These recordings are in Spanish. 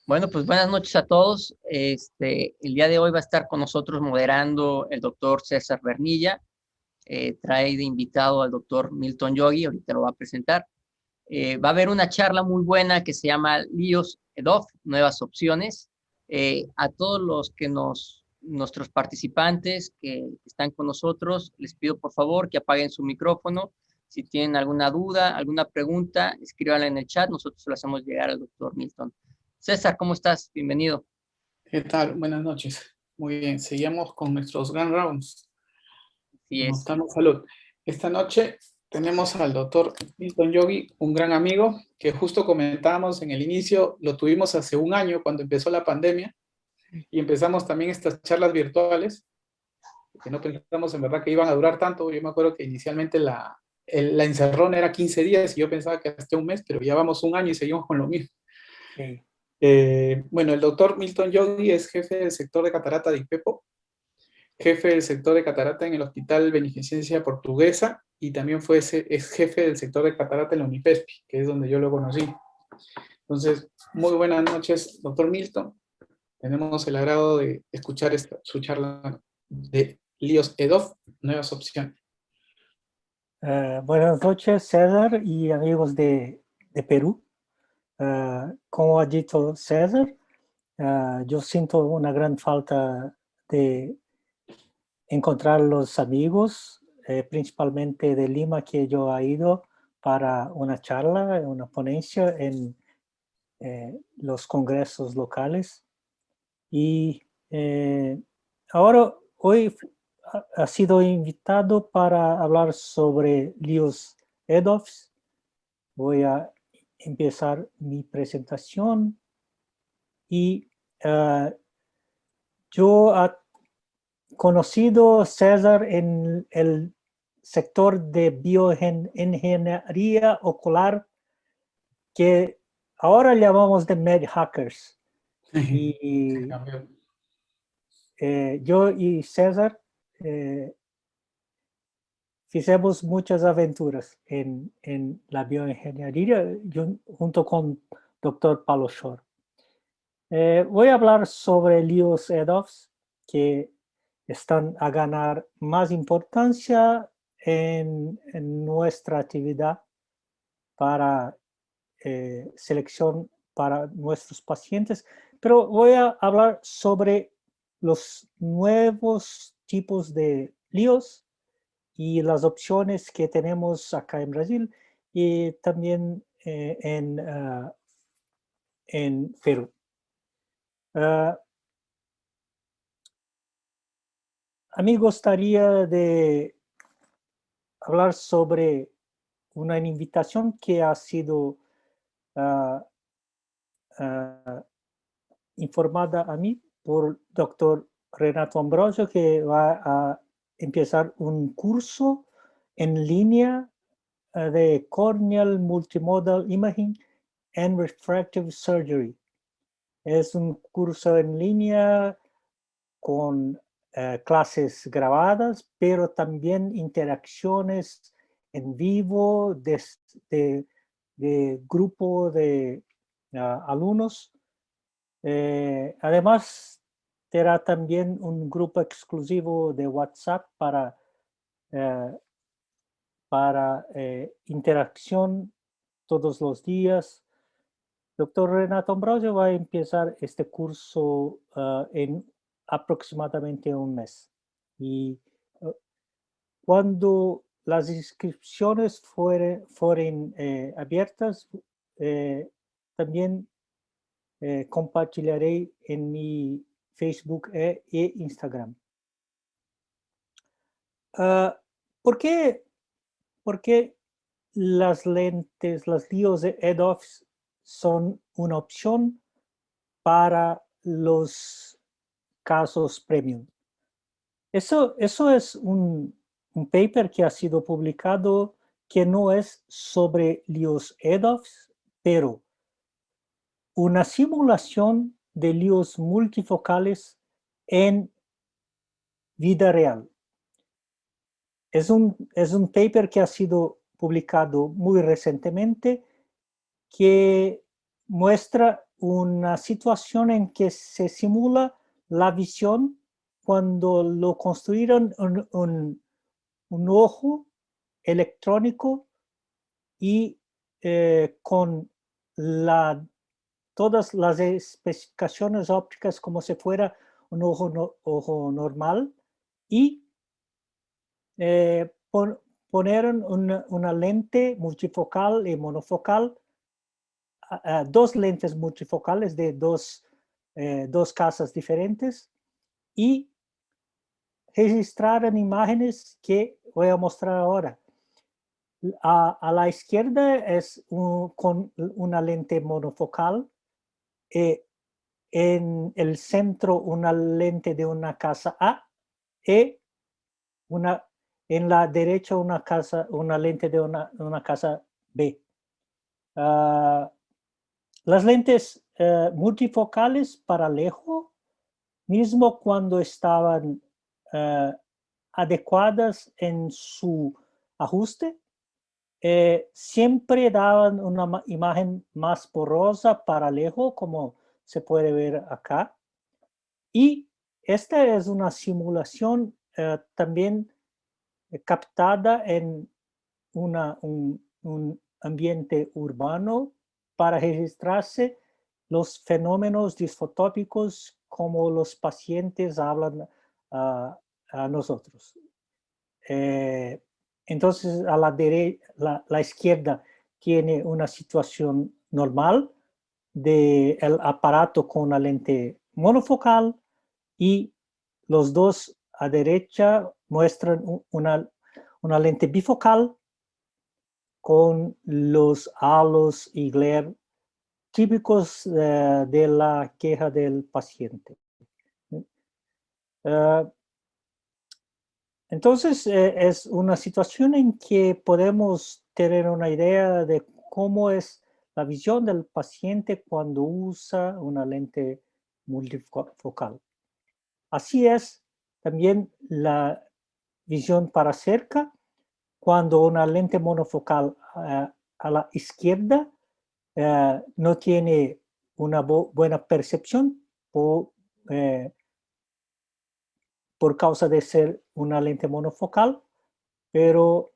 Bueno, pues buenas noches a todos. El día de hoy va a estar con nosotros moderando el doctor César Bernilla. Trae de invitado al doctor Milton Yogi, ahorita lo va a presentar. Va a haber una charla muy buena que se llama LIOS EDOF, Nuevas Opciones. A todos nuestros participantes que están con nosotros, les pido por favor que apaguen su micrófono. Si tienen alguna duda, alguna pregunta, escríbanla en el chat, nosotros se lo hacemos llegar al doctor Milton. César, ¿cómo estás? Bienvenido. ¿Qué tal? Buenas noches. Muy bien, seguimos con nuestros Grand Rounds. Así es. Mostramos salud. Esta noche tenemos al doctor Milton Yogi, un gran amigo que justo comentábamos en el inicio, lo tuvimos hace un año cuando empezó la pandemia y empezamos también estas charlas virtuales, que no pensamos en verdad que iban a durar tanto. Yo me acuerdo que inicialmente la encerrona era 15 días y yo pensaba que hasta un mes, pero ya vamos un año y seguimos con lo mismo. Sí. Bueno, el doctor Milton Yogi es jefe del sector de catarata de IPEPO, jefe del sector de catarata en el Hospital Beneficencia Portuguesa y también es jefe del sector de catarata en la Unipespi, que es donde yo lo conocí. Entonces, muy buenas noches, doctor Milton. Tenemos el agrado de escuchar su charla de LIOS EDOF, Nuevas Opciones. Buenas noches, César y amigos de Perú. Como ha dicho César, yo siento una gran falta de encontrar los amigos, principalmente de Lima, que yo he ido para una charla, una ponencia en los congresos locales. Y ahora, hoy ha sido invitado para hablar sobre LIOS EDOFs. Voy a empezar mi presentación y yo he conocido a César en el sector de bioingeniería ocular, que ahora llamamos de MedHackers. Y yo y César hicimos muchas aventuras en la bioingeniería junto con Dr. Paulo Shore. Voy a hablar sobre LIOS EDOFs que están a ganar más importancia en nuestra actividad para selección para nuestros pacientes, pero voy a hablar sobre los nuevos tipos de LIOS y las opciones que tenemos acá en Brasil y también en Perú. A mí gustaría de hablar sobre una invitación que ha sido informada a mí por doctor Renato Ambrosio, que va a empezar un curso en línea de Corneal Multimodal Imaging and Refractive Surgery. Es un curso en línea con clases grabadas, pero también interacciones en vivo de grupo de alumnos. Además, será también un grupo exclusivo de WhatsApp para interacción todos los días. Doctor Renato Ambrosio va a empezar este curso en aproximadamente un mes. Y cuando las inscripciones fueren abiertas, también compartiré en mi Facebook e Instagram. ¿Por qué las lentes, las LIOS EDOFs son una opción para los casos premium? Eso es un paper que ha sido publicado que no es sobre LIOS EDOFs, pero una simulación de LIOS multifocales en vida real. Es un paper que ha sido publicado muy recientemente que muestra una situación en que se simula la visión cuando lo construyeron un ojo electrónico y con todas las especificaciones ópticas como si fuera un ojo normal, y ponieron una lente multifocal y monofocal, dos lentes multifocales de dos casas diferentes, y registraron imágenes que voy a mostrar ahora. A la izquierda es con una lente monofocal, en el centro una lente de una casa A, y en la derecha una lente de una casa B. Las lentes multifocales para lejos, mismo cuando estaban adecuadas en su ajuste, siempre daban una imagen más borrosa para lejos, como se puede ver acá. Y esta es una simulación también captada en un ambiente urbano para registrarse los fenómenos disfotópicos como los pacientes hablan a nosotros. Entonces, a la izquierda tiene una situación normal del aparato con una lente monofocal, y los dos a derecha muestran una lente bifocal con los halos y glare típicos de la queja del paciente. Entonces, es una situación en que podemos tener una idea de cómo es la visión del paciente cuando usa una lente multifocal. Así es también la visión para cerca, cuando una lente monofocal a la izquierda no tiene una buena percepción por causa de ser una lente monofocal, pero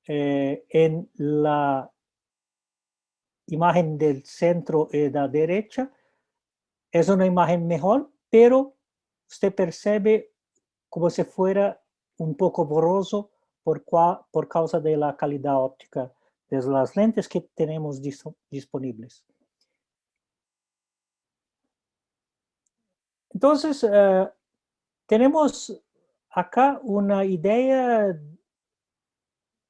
en la imagen del centro y de la derecha es una imagen mejor, pero usted percibe como si fuera un poco borroso por causa de la calidad óptica de las lentes que tenemos disponibles. Entonces, tenemos acá una idea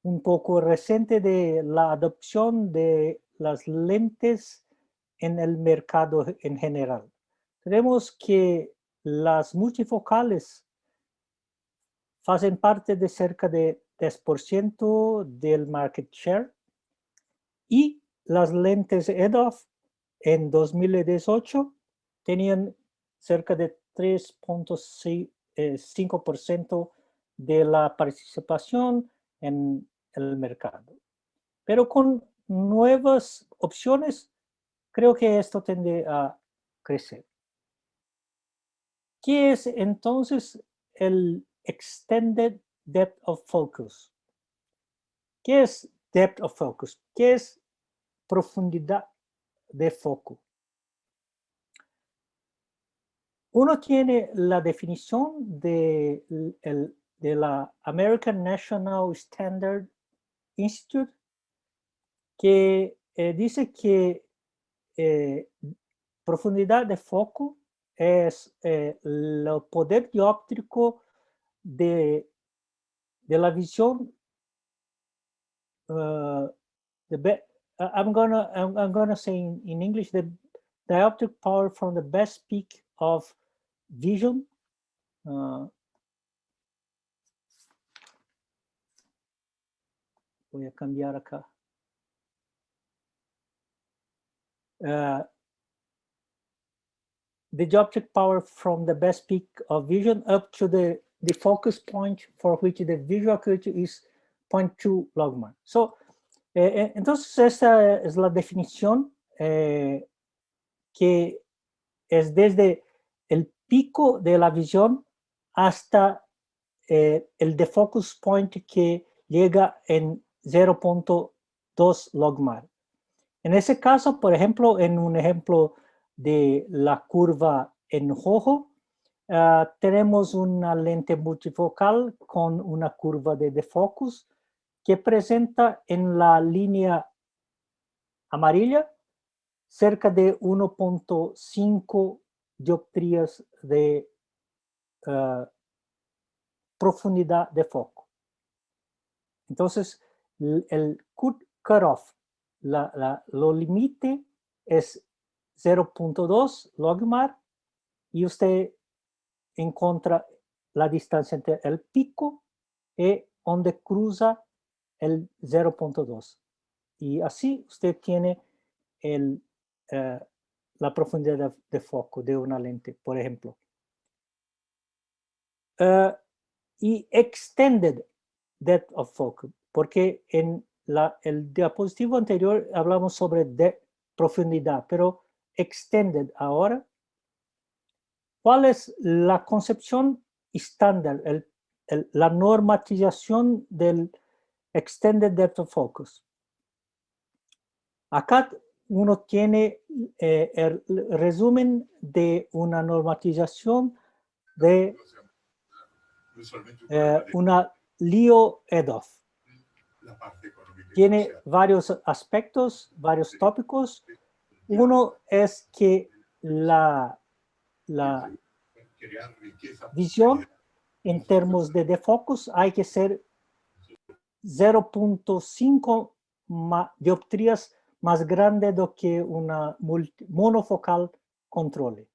un poco reciente de la adopción de las lentes en el mercado en general. Tenemos que las multifocales hacen parte de cerca de 10% del market share, y las lentes EDOF en 2018 tenían cerca de 3.5% de la participación en el mercado. Pero con nuevas opciones, creo que esto tiende a crecer. ¿Qué es entonces el Extended Depth of Focus? ¿Qué es Depth of Focus? ¿Qué es profundidad de foco? Uno tiene la definición de la American National Standard Institute, que dice que profundidad de foco es el poder dióptrico de la visión. I'm gonna say in English, the dioptric power from the best peak of vision. Voy a cambiar acá. The dioptric power from the best peak of vision up to the focus point for which the visual acuity is 0.2 logMAR. So, entonces esta es la definición que es desde el pico de la visión hasta el defocus point que llega en 0.2 logmar. En ese caso, por ejemplo, en un ejemplo de la curva en rojo, tenemos una lente multifocal con una curva de defocus que presenta en la línea amarilla cerca de 1.5 dioptrías de profundidad de foco. Entonces, el cutoff, lo límite es 0.2 logmar y usted encuentra la distancia entre el pico y donde cruza el 0.2. Y así usted tiene la profundidad de foco de una lente, por ejemplo. Y extended depth of focus, porque en el diapositivo anterior hablamos sobre profundidad, pero extended ahora, ¿cuál es la concepción estándar, la normatización del extended depth of focus? Acá uno tiene el resumen de una normatización de una Liu-Edhoff. Tiene varios aspectos, varios tópicos. Uno es que la visión en términos de defocus hay que ser 0.5 dioptrías más grande do que una monofocal controle.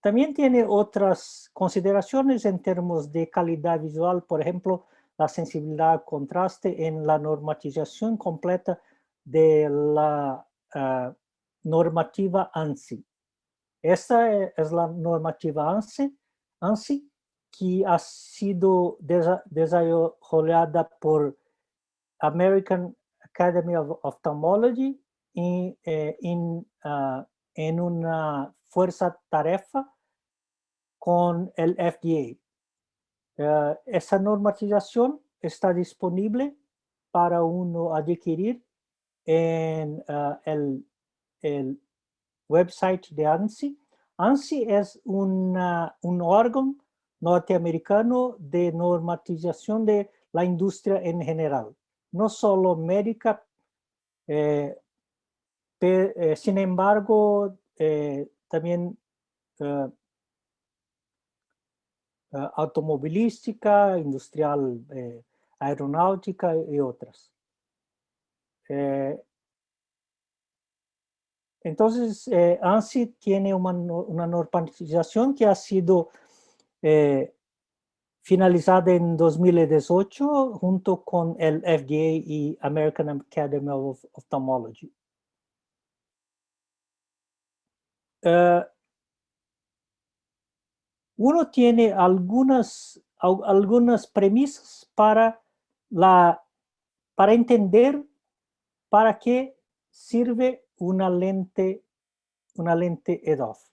También tiene otras consideraciones en términos de calidad visual, por ejemplo, la sensibilidad al contraste en la normatización completa de la normativa ANSI. Esta es la normativa ANSI que ha sido desarrollada por American Academy of Ophthalmology en una fuerza tarefa con el FDA. Esa normatización está disponible para uno adquirir en el website de ANSI. ANSI es un órgano norteamericano de normatización de la industria en general, no solo médica. Sin embargo, también automovilística, industrial, aeronáutica y otras. Entonces, ANSI tiene una normatización que ha sido finalizada en 2018 junto con el FDA y American Academy of Ophthalmology. Uno tiene algunas premisas para entender para qué sirve una lente EDOF.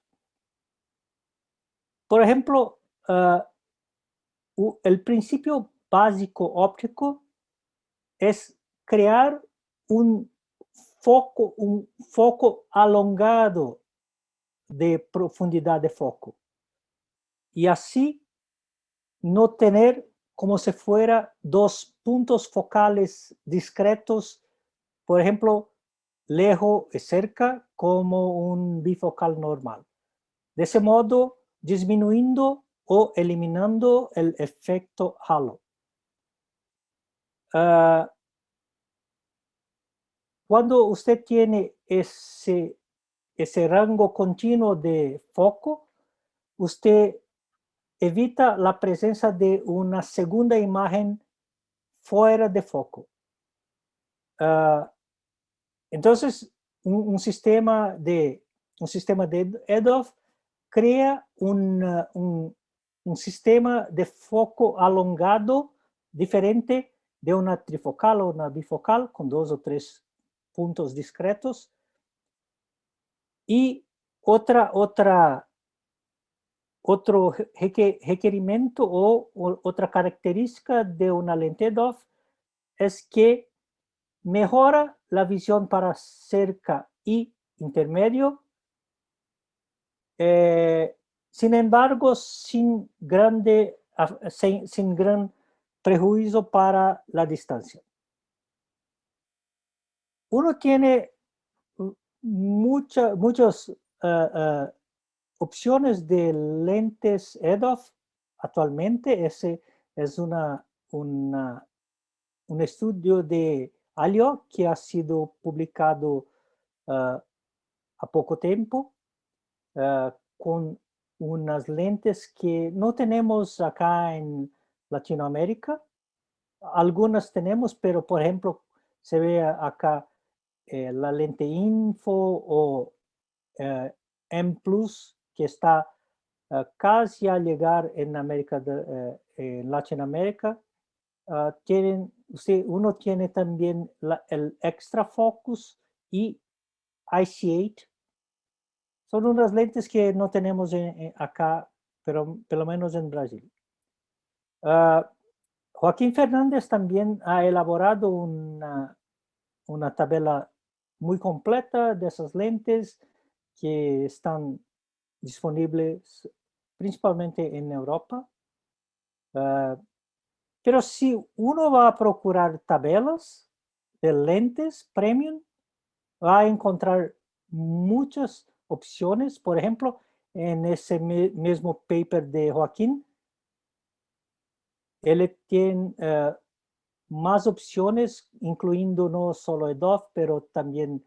Por ejemplo, el principio básico óptico es crear un foco alongado de profundidad de foco. Y así no tener como si fuera dos puntos focales discretos, por ejemplo, lejos y cerca, como un bifocal normal. De ese modo, disminuyendo o eliminando el efecto halo. Cuando usted tiene ese rango continuo de foco, usted evita la presencia de una segunda imagen fuera de foco. Entonces, un sistema de EDOF crea un sistema de foco alongado diferente de una trifocal o una bifocal con 2 o 3 puntos discretos. Y otro requerimiento o otra característica de una lente EDOF es que mejora la visión para cerca y intermedio, sin embargo, sin gran prejuicio para la distancia. Uno tiene muchas opciones de lentes EDOF actualmente. Ese es un estudio de Alio que ha sido publicado a poco tiempo con unas lentes que no tenemos acá en Latinoamérica. Algunas tenemos, pero por ejemplo, se ve acá la lente Info o M+, que está casi a llegar en en Latinoamérica. Uno tiene también el Extra Focus y IC8. Son unas lentes que no tenemos acá, pero por lo menos en Brasil. Joaquín Fernández también ha elaborado una tabla muy completa de esas lentes que están disponibles principalmente en Europa. Pero si uno va a procurar tablas de lentes premium, va a encontrar muchas opciones. Por ejemplo, en ese mismo paper de Joaquín, él tiene más opciones, incluyendo no solo EDOF, pero también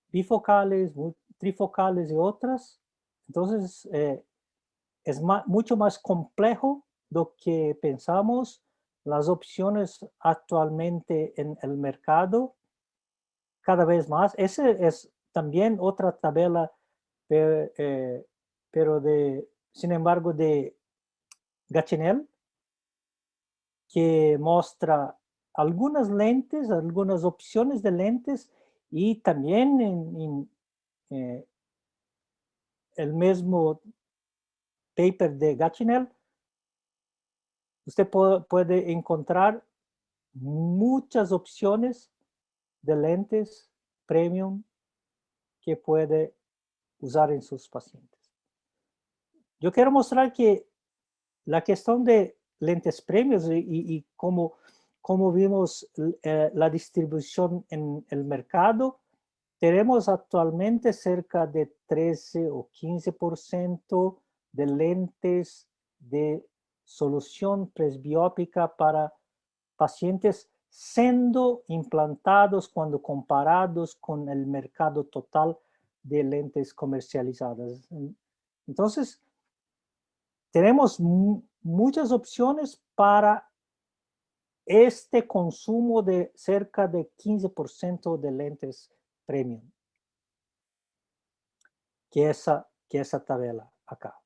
bifocales, trifocales y otras. Entonces, es mucho más complejo de lo que pensamos. Las opciones actualmente en el mercado, cada vez más. Ese es también otra tabla, pero sin embargo, de Gachinel, que muestra algunas lentes, algunas opciones de lentes, y también en el mismo paper de Gachinel, usted puede encontrar muchas opciones de lentes premium que puede usar en sus pacientes. Yo quiero mostrar que la cuestión de lentes premium y cómo vimos la distribución en el mercado, tenemos actualmente cerca de 13 o 15% de lentes de solución presbiópica para pacientes siendo implantados cuando comparados con el mercado total de lentes comercializadas. Entonces, tenemos muchas opciones para este consumo de cerca de 15% de lentes premium, que esa tabla acá.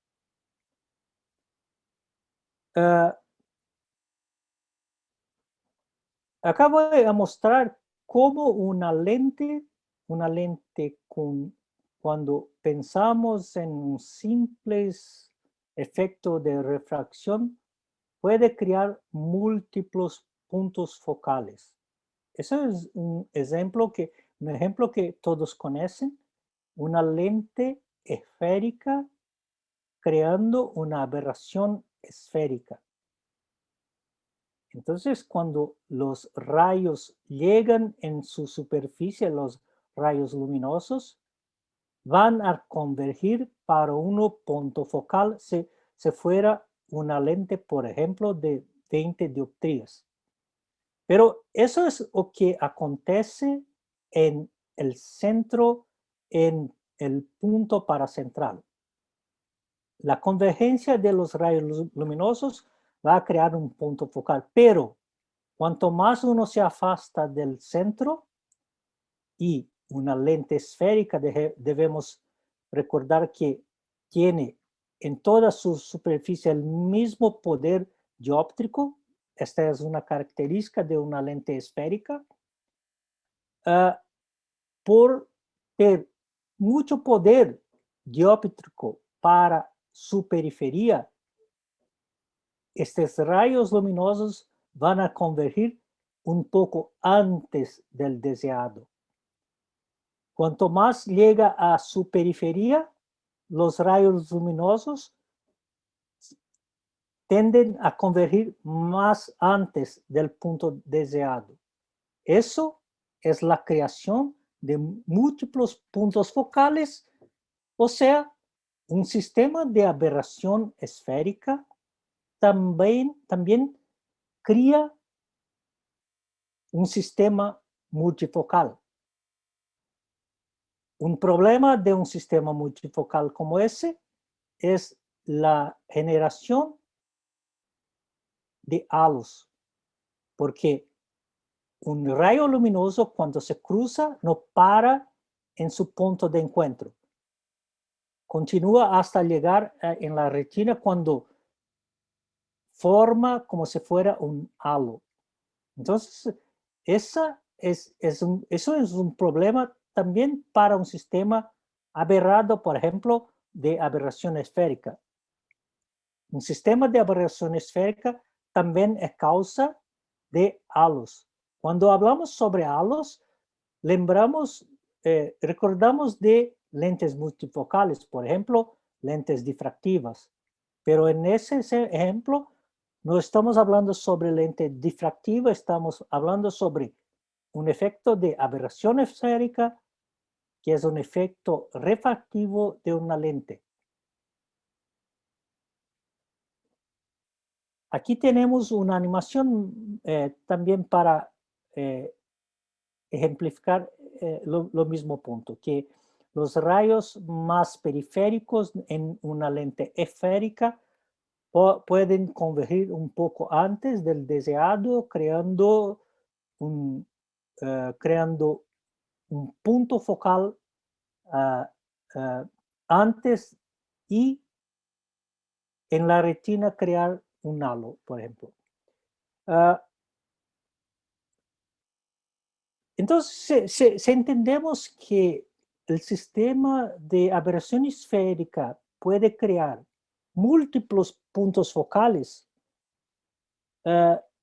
Acá voy a mostrar cómo una lente cuando pensamos en un simple efecto de refracción, puede crear múltiples puntos focales. Ese es un ejemplo que todos conocen, una lente esférica creando una aberración esférica. Entonces, cuando los rayos llegan en su superficie, los rayos luminosos, van a convergir para un punto focal si fuera una lente, por ejemplo, de 20 dioptrías. Pero eso es lo que acontece en el centro, en el punto paracentral. La convergencia de los rayos luminosos va a crear un punto focal, pero cuanto más uno se afasta del centro, y una lente esférica debemos recordar que tiene en toda su superficie el mismo poder dióptrico. Esta es una característica de una lente esférica. Por tener mucho poder dióptrico para su periferia, estos rayos luminosos van a convergir un poco antes del deseado. Cuanto más llega a su periferia, los rayos luminosos tienden a convergir más antes del punto deseado. Eso es la creación de múltiples puntos focales, o sea, un sistema de aberración esférica también crea un sistema multifocal. Un problema de un sistema multifocal como ese es la generación de halos, porque un rayo luminoso cuando se cruza no para en su punto de encuentro. Continúa hasta llegar en la retina cuando forma como si fuera un halo. Entonces, eso es un problema también para un sistema aberrado, por ejemplo, de aberración esférica. Un sistema de aberración esférica también es causa de halos. Cuando hablamos sobre halos, recordamos de lentes multifocales, por ejemplo, lentes difractivas. Pero en ese ejemplo, no estamos hablando sobre lente difractiva, estamos hablando sobre un efecto de aberración esférica, que es un efecto refractivo de una lente. Aquí tenemos una animación también para ejemplificar lo mismo punto, que los rayos más periféricos en una lente esférica pueden convergir un poco antes del deseado, creando un punto focal antes y en la retina crear un halo, por ejemplo. Entonces, si entendemos que el sistema de aberración esférica puede crear múltiples puntos focales,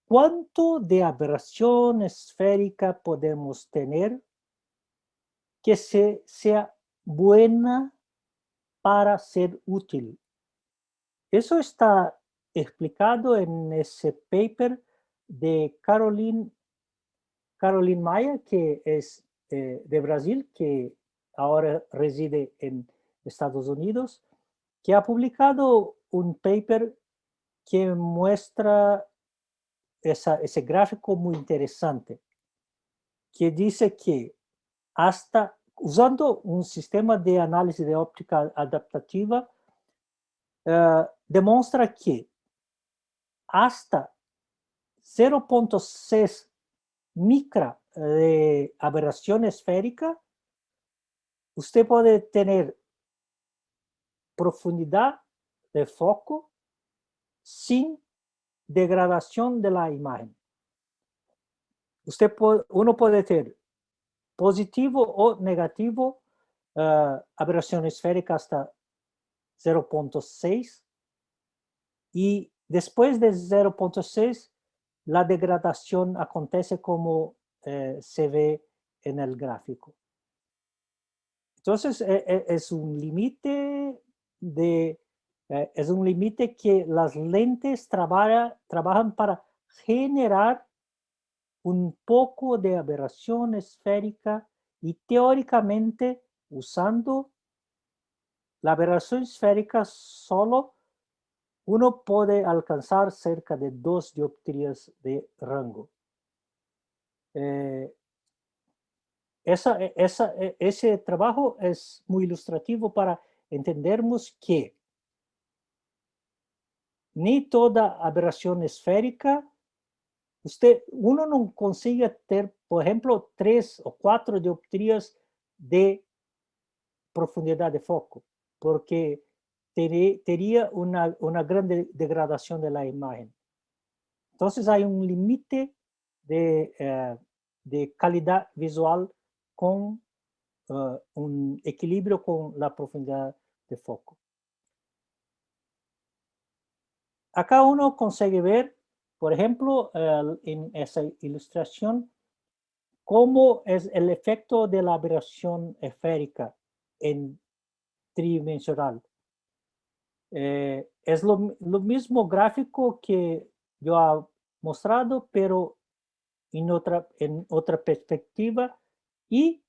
¿cuánto de aberración esférica podemos tener que sea buena para ser útil? Eso está explicado en ese paper de Caroline Maia, que es de Brasil, que ahora reside en Estados Unidos, que ha publicado un paper que muestra ese gráfico muy interesante, que dice que hasta usando un sistema de análisis de óptica adaptativa, demuestra que hasta 0.6 micra de aberración esférica, usted puede tener profundidad de foco sin degradación de la imagen. Uno puede tener positivo o negativo aberración esférica hasta 0.6 y después de 0.6 la degradación acontece como se ve en el gráfico. Entonces es un límite que las lentes trabajan para generar un poco de aberración esférica y teóricamente usando la aberración esférica solo uno puede alcanzar cerca de 2 dioptrías de rango. Ese trabajo es muy ilustrativo para entendermos que ni toda aberración esférica, uno no consigue tener, por ejemplo, 3 o 4 dioptrías de profundidad de foco, porque tendría una gran degradación de la imagen. Entonces hay un límite de calidad visual con un equilibrio con la profundidad de foco. Acá uno consigue ver, por ejemplo, en esa ilustración, cómo es el efecto de la aberración esférica en tridimensional. Es lo mismo gráfico que yo he mostrado, pero en otra perspectiva. Y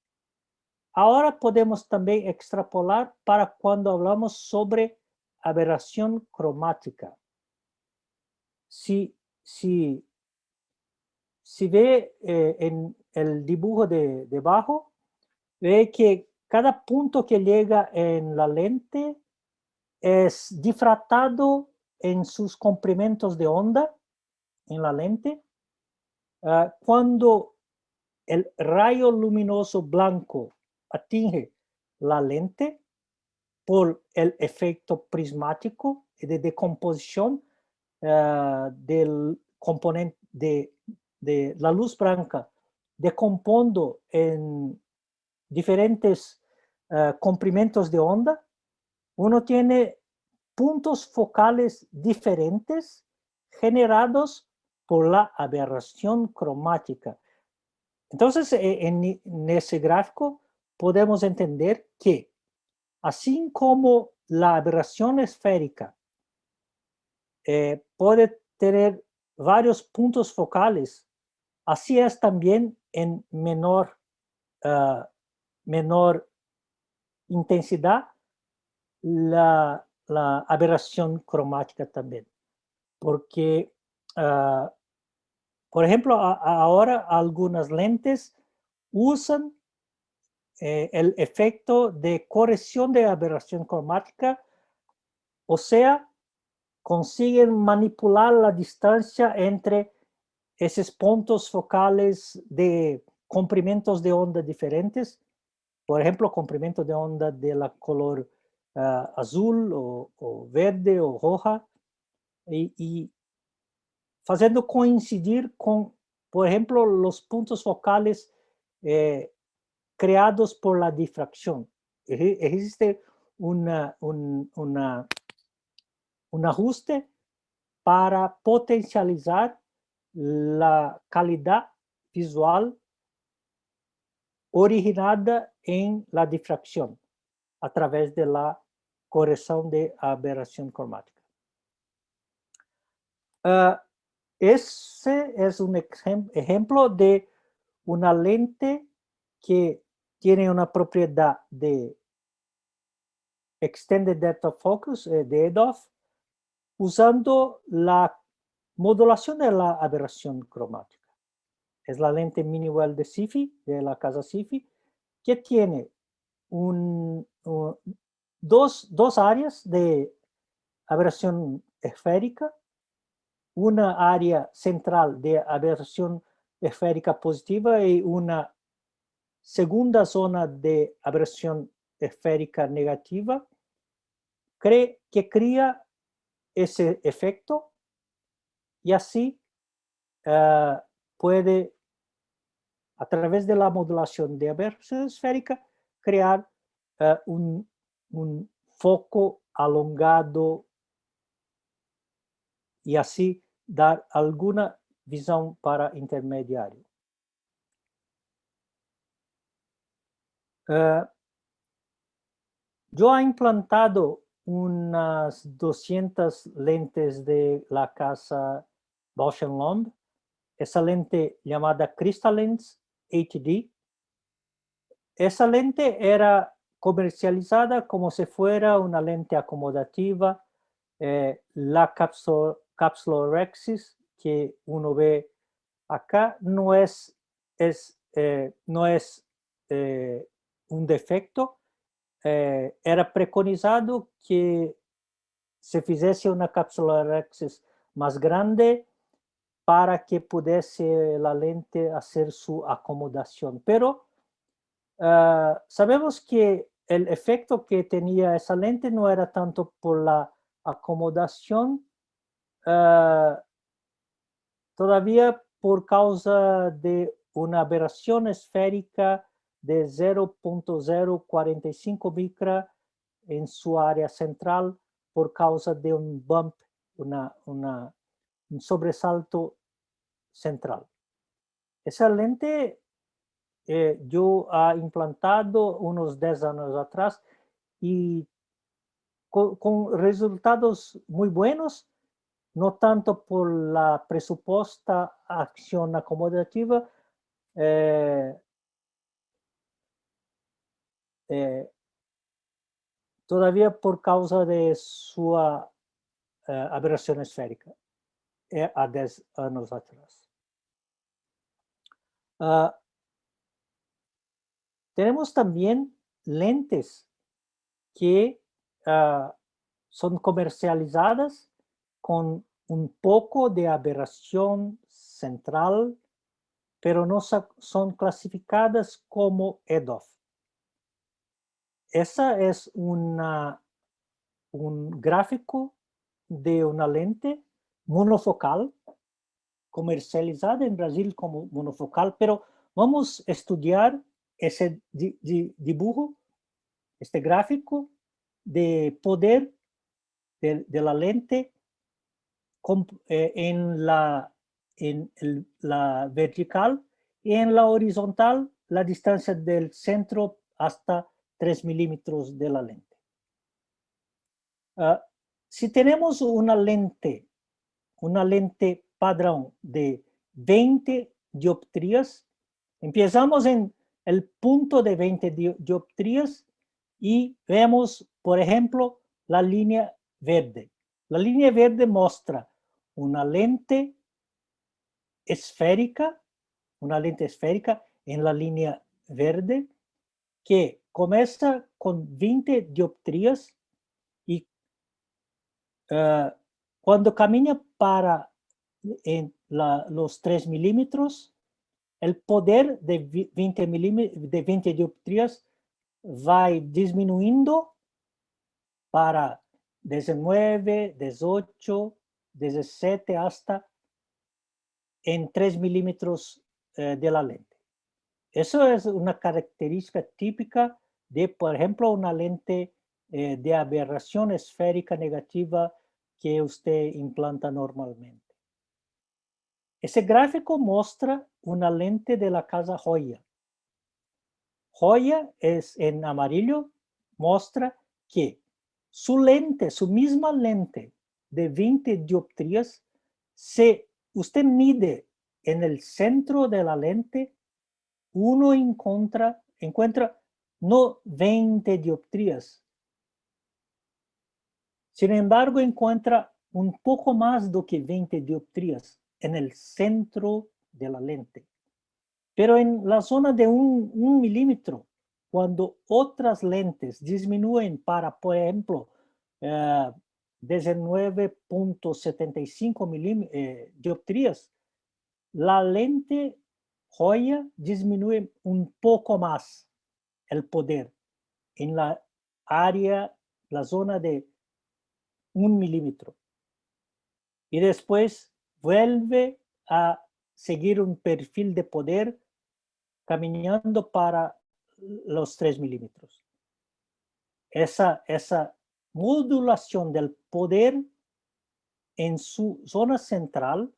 ahora podemos también extrapolar para cuando hablamos sobre aberración cromática. Si ve en el dibujo de debajo, ve que cada punto que llega en la lente es difractado en sus comprimentos de onda en la lente. Cuando el rayo luminoso blanco atinge la lente por el efecto prismático de decomposición del componente de la luz blanca, decompondo en diferentes comprimentos de onda, uno tiene puntos focales diferentes generados por la aberración cromática. Entonces, en ese gráfico podemos entender que, así como la aberración esférica puede tener varios puntos focales, así es también en menor intensidad la aberración cromática también. Porque, por ejemplo, ahora algunas lentes usan el efecto de corrección de aberración cromática, o sea, consiguen manipular la distancia entre esos puntos focales de comprimentos de onda diferentes, por ejemplo, comprimento de onda de la color azul o verde o roja, y haciendo coincidir con, por ejemplo, los puntos focales creados por la difracción. Existe un ajuste para potencializar la calidad visual originada en la difracción a través de la corrección de aberración cromática. Ese es un ejemplo de una lente que tiene una propiedad de Extended Depth of Focus, de EDOF, usando la modulación de la aberración cromática. Es la lente Mini-Well de SIFI, de la casa SIFI, que tiene dos áreas de aberración esférica, una área central de aberración esférica positiva y una segunda zona de aberración esférica negativa, que crea ese efecto y así puede, a través de la modulación de aberración esférica, crear un foco alongado y así dar alguna visión para intermediario. Yo he implantado unas 200 lentes de la casa Bausch + Lomb, esa lente llamada Crystalens HD. Esa lente era comercializada como si fuera una lente acomodativa. La capsulorhexis que uno ve acá no es un defecto. Era preconizado que se hiciese una capsulorhexis más grande para que pudiese la lente hacer su acomodación. Pero sabemos que el efecto que tenía esa lente no era tanto por la acomodación, todavía por causa de una aberración esférica de 0.045 micra en su área central por causa de un bump, un sobresalto central. Esa lente yo he implantado unos 10 años atrás y con resultados muy buenos, no tanto por la presupuesta acción acomodativa, todavía por causa de su aberración esférica a 10 años atrás. Tenemos también lentes que son comercializadas con un poco de aberración central, pero no son clasificadas como EDOF. Esa es un gráfico de una lente monofocal, comercializada en Brasil como monofocal, pero vamos a estudiar ese dibujo, este gráfico de poder de la lente en la vertical y en la horizontal la distancia del centro hasta 3 milímetros de la lente. Si tenemos una lente padrón de 20 dioptrías, empezamos en el punto de 20 dioptrías y vemos, por ejemplo, la línea verde. La línea verde muestra una lente esférica en la línea verde que comienza con 20 dioptrías y cuando camina para los 3 milímetros, el poder de 20 dioptrías va disminuyendo para 19, 18, 17 hasta en 3 milímetros de la lente. Eso es una característica típica de, por ejemplo, una lente de aberración esférica negativa que usted implanta normalmente. Ese gráfico muestra una lente de la casa Hoya. Hoya es en amarillo, muestra que su misma lente de 20 dioptrías, si usted mide en el centro de la lente, uno encuentra no 20 dioptrías. Sin embargo, encuentra un poco más de que 20 dioptrías en el centro de la lente. Pero en la zona de un milímetro, cuando otras lentes disminuyen para, por ejemplo, 19.75 dioptrías, la lente Hoya disminuye un poco más el poder en la área, la zona de 1 milímetro. Y después vuelve a seguir un perfil de poder caminando para los 3 milímetros. Esa modulación del poder en su zona central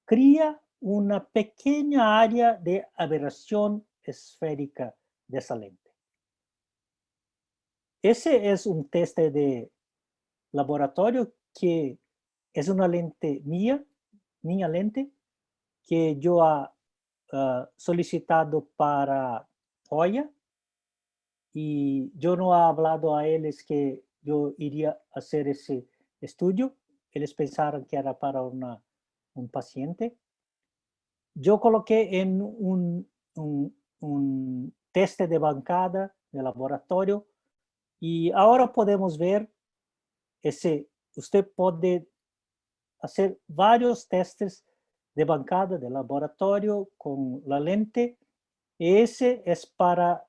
crea una pequeña área de aberración esférica de esa lente. Ese es un test de laboratorio que es una lente mía lente, que yo he solicitado para Hoya, y yo no he hablado a ellos que yo iría a hacer ese estudio. Ellos pensaron que era para un paciente. Yo coloqué en un test de bancada de laboratorio y ahora podemos ver usted puede hacer varios testes de bancada de laboratorio con la lente. Ese es para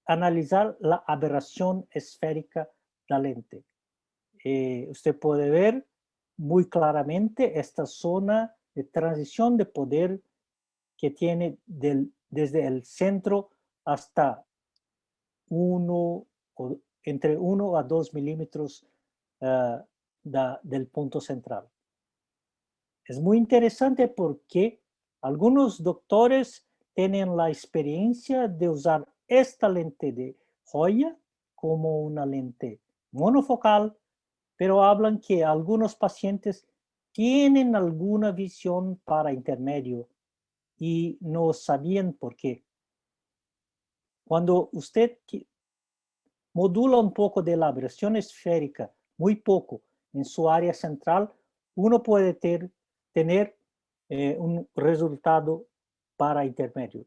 analizar la aberración esférica de la lente. Usted puede ver muy claramente esta zona de transición de poder que tiene desde el centro hasta entre 1 a 2 milímetros del punto central. Es muy interesante porque algunos doctores tienen la experiencia de usar esta lente de Hoya como una lente monofocal, pero hablan que algunos pacientes tienen alguna visión para intermedio y no sabían por qué. Cuando usted modula un poco de la aberración esférica, muy poco, en su área central, uno puede tener un resultado para intermedio.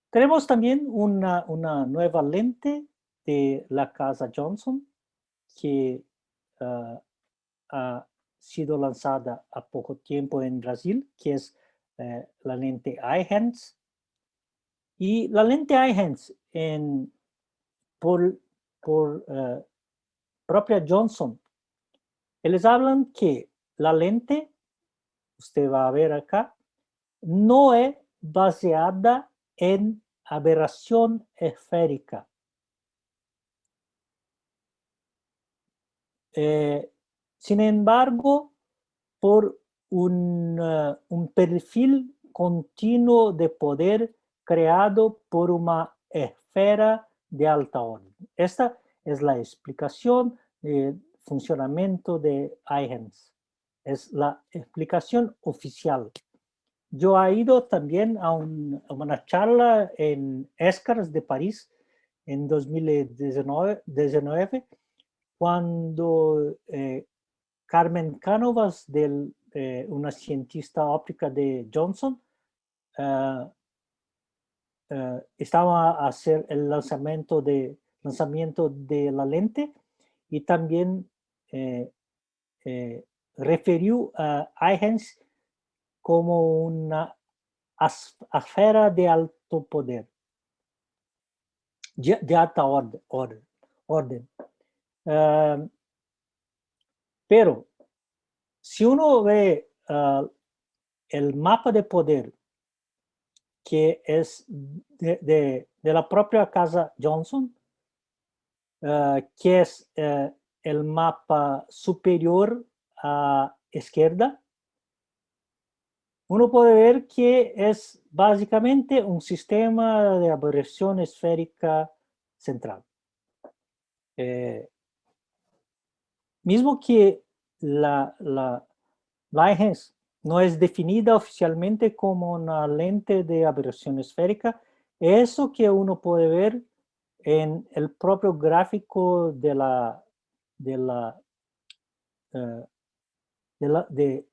Tenemos también una nueva lente de la casa Johnson que ha sido lanzada a poco tiempo en Brasil, que es la lente Eyehance. Y la lente Eyehance por propia Johnson, ellos hablan que la lente, usted va a ver acá, no es baseada en aberración esférica. Sin embargo, por un perfil continuo de poder creado por una esfera de alta orden. Esta es la explicación del funcionamiento de Eyehance. Es la explicación oficial. Yo he ido también a una charla en ESCARS de París en 2019 cuando Carmen Cánovas, una cientista óptica de Johnson, estaba a hacer el lanzamiento de la lente y también refirió a Eyehance como una esfera de alto poder, de alta orden. Pero si uno ve el mapa de poder que es de la propia casa Johnson, que es el mapa superior a izquierda, uno puede ver que es básicamente un sistema de aberración esférica central. Mismo que la Eyehance no es definida oficialmente como una lente de aberración esférica, eso que uno puede ver en el propio gráfico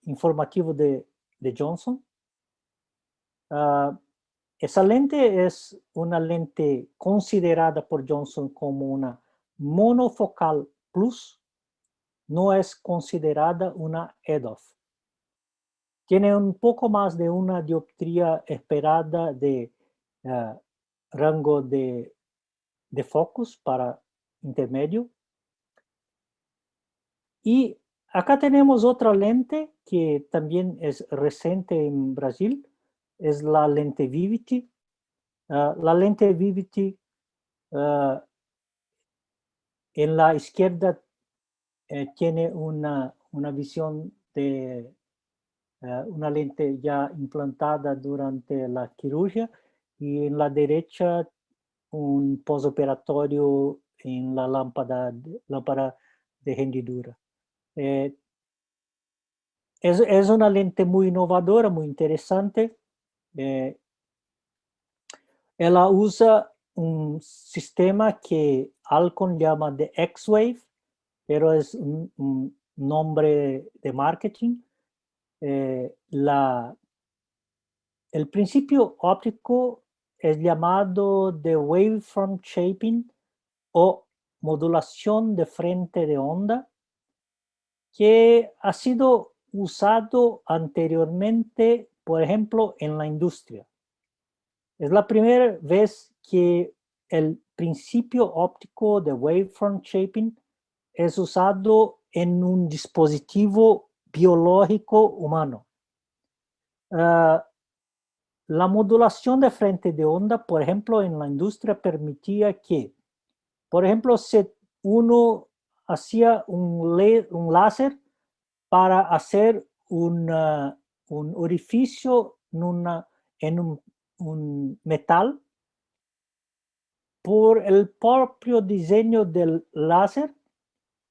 informativo de Johnson. Esa lente es una lente considerada por Johnson como una monofocal plus, no es considerada una EDOF. Tiene un poco más de una dioptría esperada de rango de focus para intermedio. Y acá tenemos otra lente que también es reciente en Brasil, es la lente Vivity. La lente Vivity en la izquierda tiene una visión de una lente ya implantada durante la cirugía y en la derecha un posoperatorio en la lámpara de hendidura. Es una lente muy innovadora, muy interesante. Ella usa un sistema que Alcon llama de X-Wave, pero es un nombre de marketing. El principio óptico es llamado de Wavefront Shaping o modulación de frente de onda, que ha sido usado anteriormente, por ejemplo, en la industria. Es la primera vez que el principio óptico de Wavefront Shaping es usado en un dispositivo biológico humano. la modulación de frente de onda, por ejemplo, en la industria permitía que, por ejemplo, si uno hacía un láser para hacer un orificio en un metal, por el propio diseño del láser,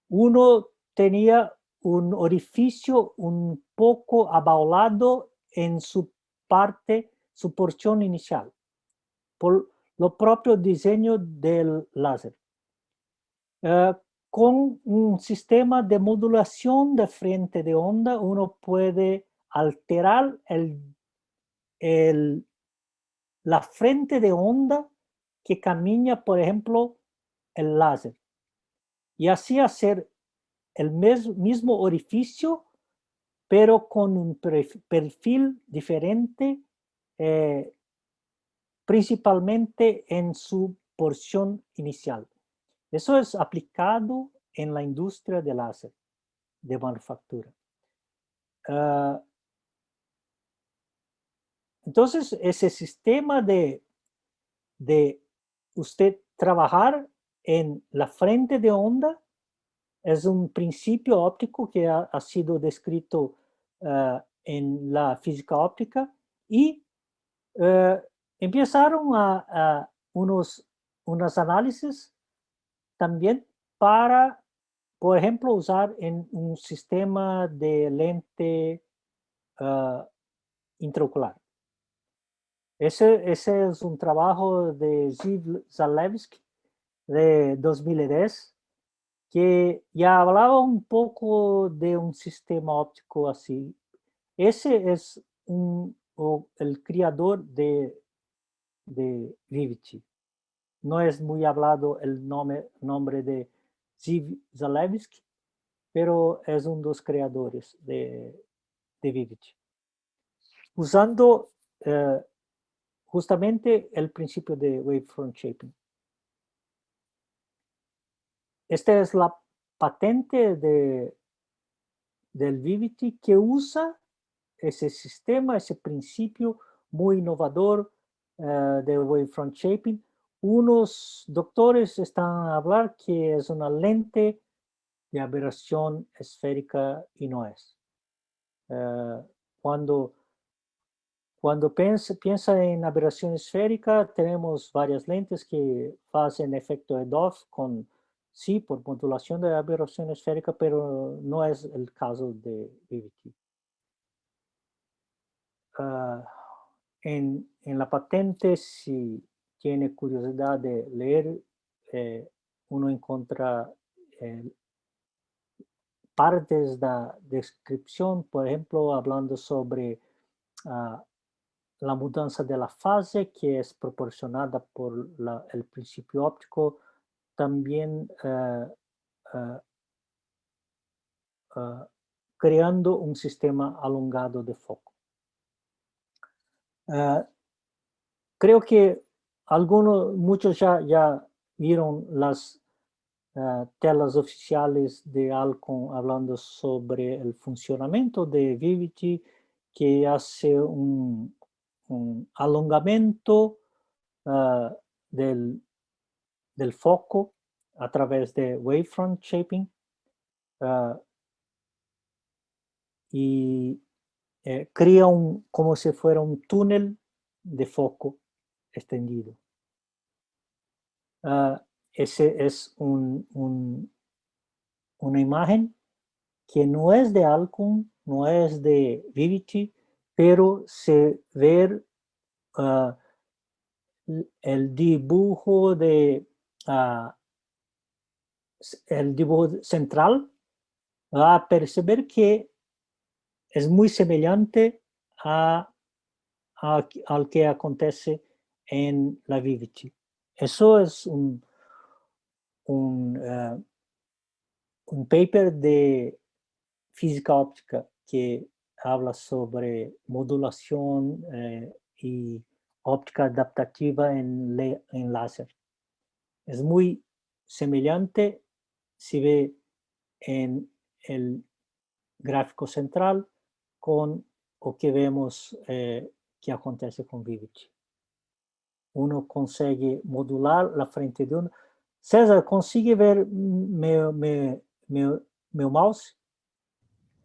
uno tenía un orificio un poco abaulado en su porción inicial, por lo propio diseño del láser. Con un sistema de modulación de frente de onda, uno puede alterar la frente de onda que camina, por ejemplo, el láser. Y así hacer el mismo orificio, pero con un perfil diferente, principalmente en su porción inicial. Eso es aplicado en la industria del láser, de manufactura. Entonces, ese sistema de usted trabajar en la frente de onda es un principio óptico que ha sido descrito en la física óptica y empezaron a unos análisis también para, por ejemplo, usar en un sistema de lente intraocular. Ese es un trabajo de Ziv Zalewski de 2010 que ya hablaba un poco de un sistema óptico así. Ese es el creador de Vivity. No es muy hablado el nombre de Ziv Zalewski, pero es uno de los creadores de Vivity. Usando justamente el principio de wavefront shaping. Esta es la patente del Vivity que usa ese sistema, ese principio muy innovador de wavefront shaping. Unos doctores están a hablar que es una lente de aberración esférica y no es. Cuando piensa en aberración esférica, tenemos varias lentes que hacen efecto EDOF sí, por modulación de aberración esférica, pero no es el caso de Vivity. En la patente, si tiene curiosidad de leer, uno encuentra partes de la descripción, por ejemplo, hablando sobre la mudanza de la fase, que es proporcionada por el principio óptico, también creando un sistema alongado de foco. Creo que muchos ya vieron las telas oficiales de Alcon hablando sobre el funcionamiento de Vivity, que hace un alongamiento del foco a través de wavefront shaping y crea como si fuera un túnel de foco extendido. Ese es una imagen que no es de Alcon, no es de Vivity, pero se ve el dibujo el dibujo central, va a percibir que es muy semejante al que acontece en la Vivity. Eso es un paper de física óptica que habla sobre modulación y óptica adaptativa en láser. Es muy semejante, se ve en el gráfico central con lo que vemos que acontece con Vivity. Uno consigue modular la frente de onda. César, ¿consigue ver mi mouse?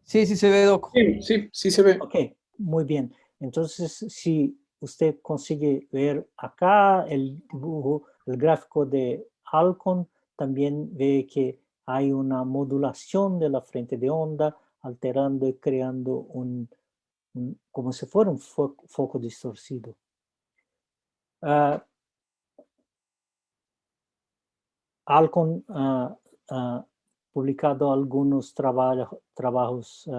Sí, sí se ve, Doc. Sí, sí, sí se ve. Ok, muy bien. Entonces, si usted consigue ver acá el dibujo, el gráfico de Alcon, también ve que hay una modulación de la frente de onda, alterando y creando como si fuera un foco distorcido. Alcon ha publicado algunos trabajos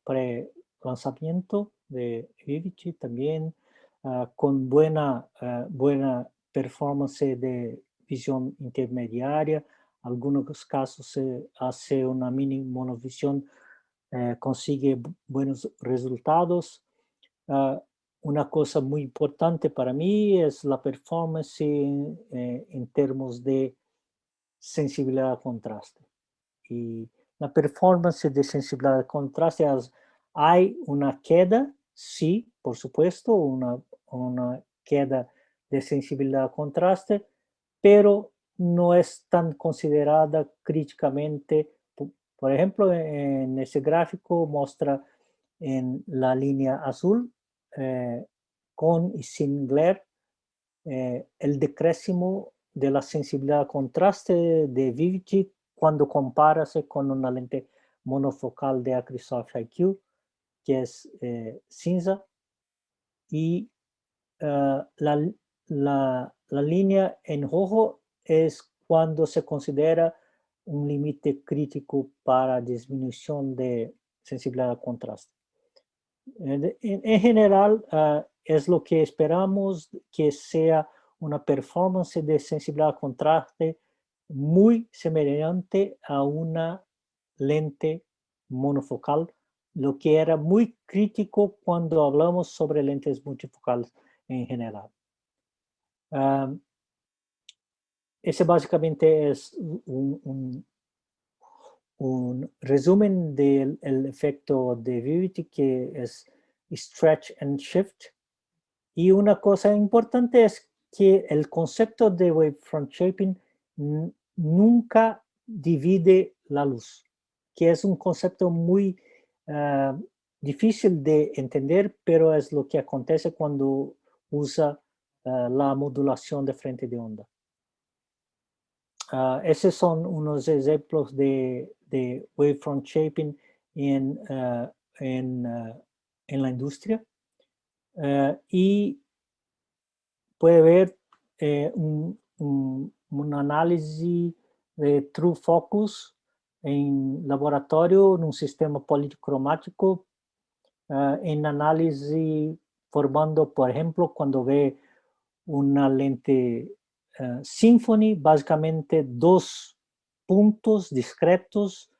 pre-lanzamiento de Vivity también, con buena performance de visión intermediaria. Algunos casos se hace una mini monovisión, consigue buenos resultados. Una cosa muy importante para mí es la performance en términos de sensibilidad a contraste. Y la performance de sensibilidad a contraste hay una queda, sí, por supuesto, una queda de sensibilidad a contraste, pero no es tan considerada críticamente. Por ejemplo, en ese gráfico muestra en la línea azul, con y sin glare, el decréscimo de la sensibilidad a contraste de Vivity cuando comparase con una lente monofocal de Acrisoft IQ, que es cinza, y la línea en rojo es cuando se considera un límite crítico para disminución de sensibilidad a contraste. En general, es lo que esperamos que sea una performance de sensibilidad a contraste muy semejante a una lente monofocal, lo que era muy crítico cuando hablamos sobre lentes multifocales en general. Ese básicamente es un resumen del efecto de Vivity, que es stretch and shift. Y una cosa importante es que el concepto de wavefront shaping nunca divide la luz, que es un concepto muy difícil de entender, pero es lo que acontece cuando usa la modulación de frente de onda. Esos son unos ejemplos de wavefront shaping en la industria. Y puede ver un análisis de True Focus en laboratorio en un sistema policromático, en análisis formando, por ejemplo, cuando ve una lente Symphony, básicamente dos puntos discretos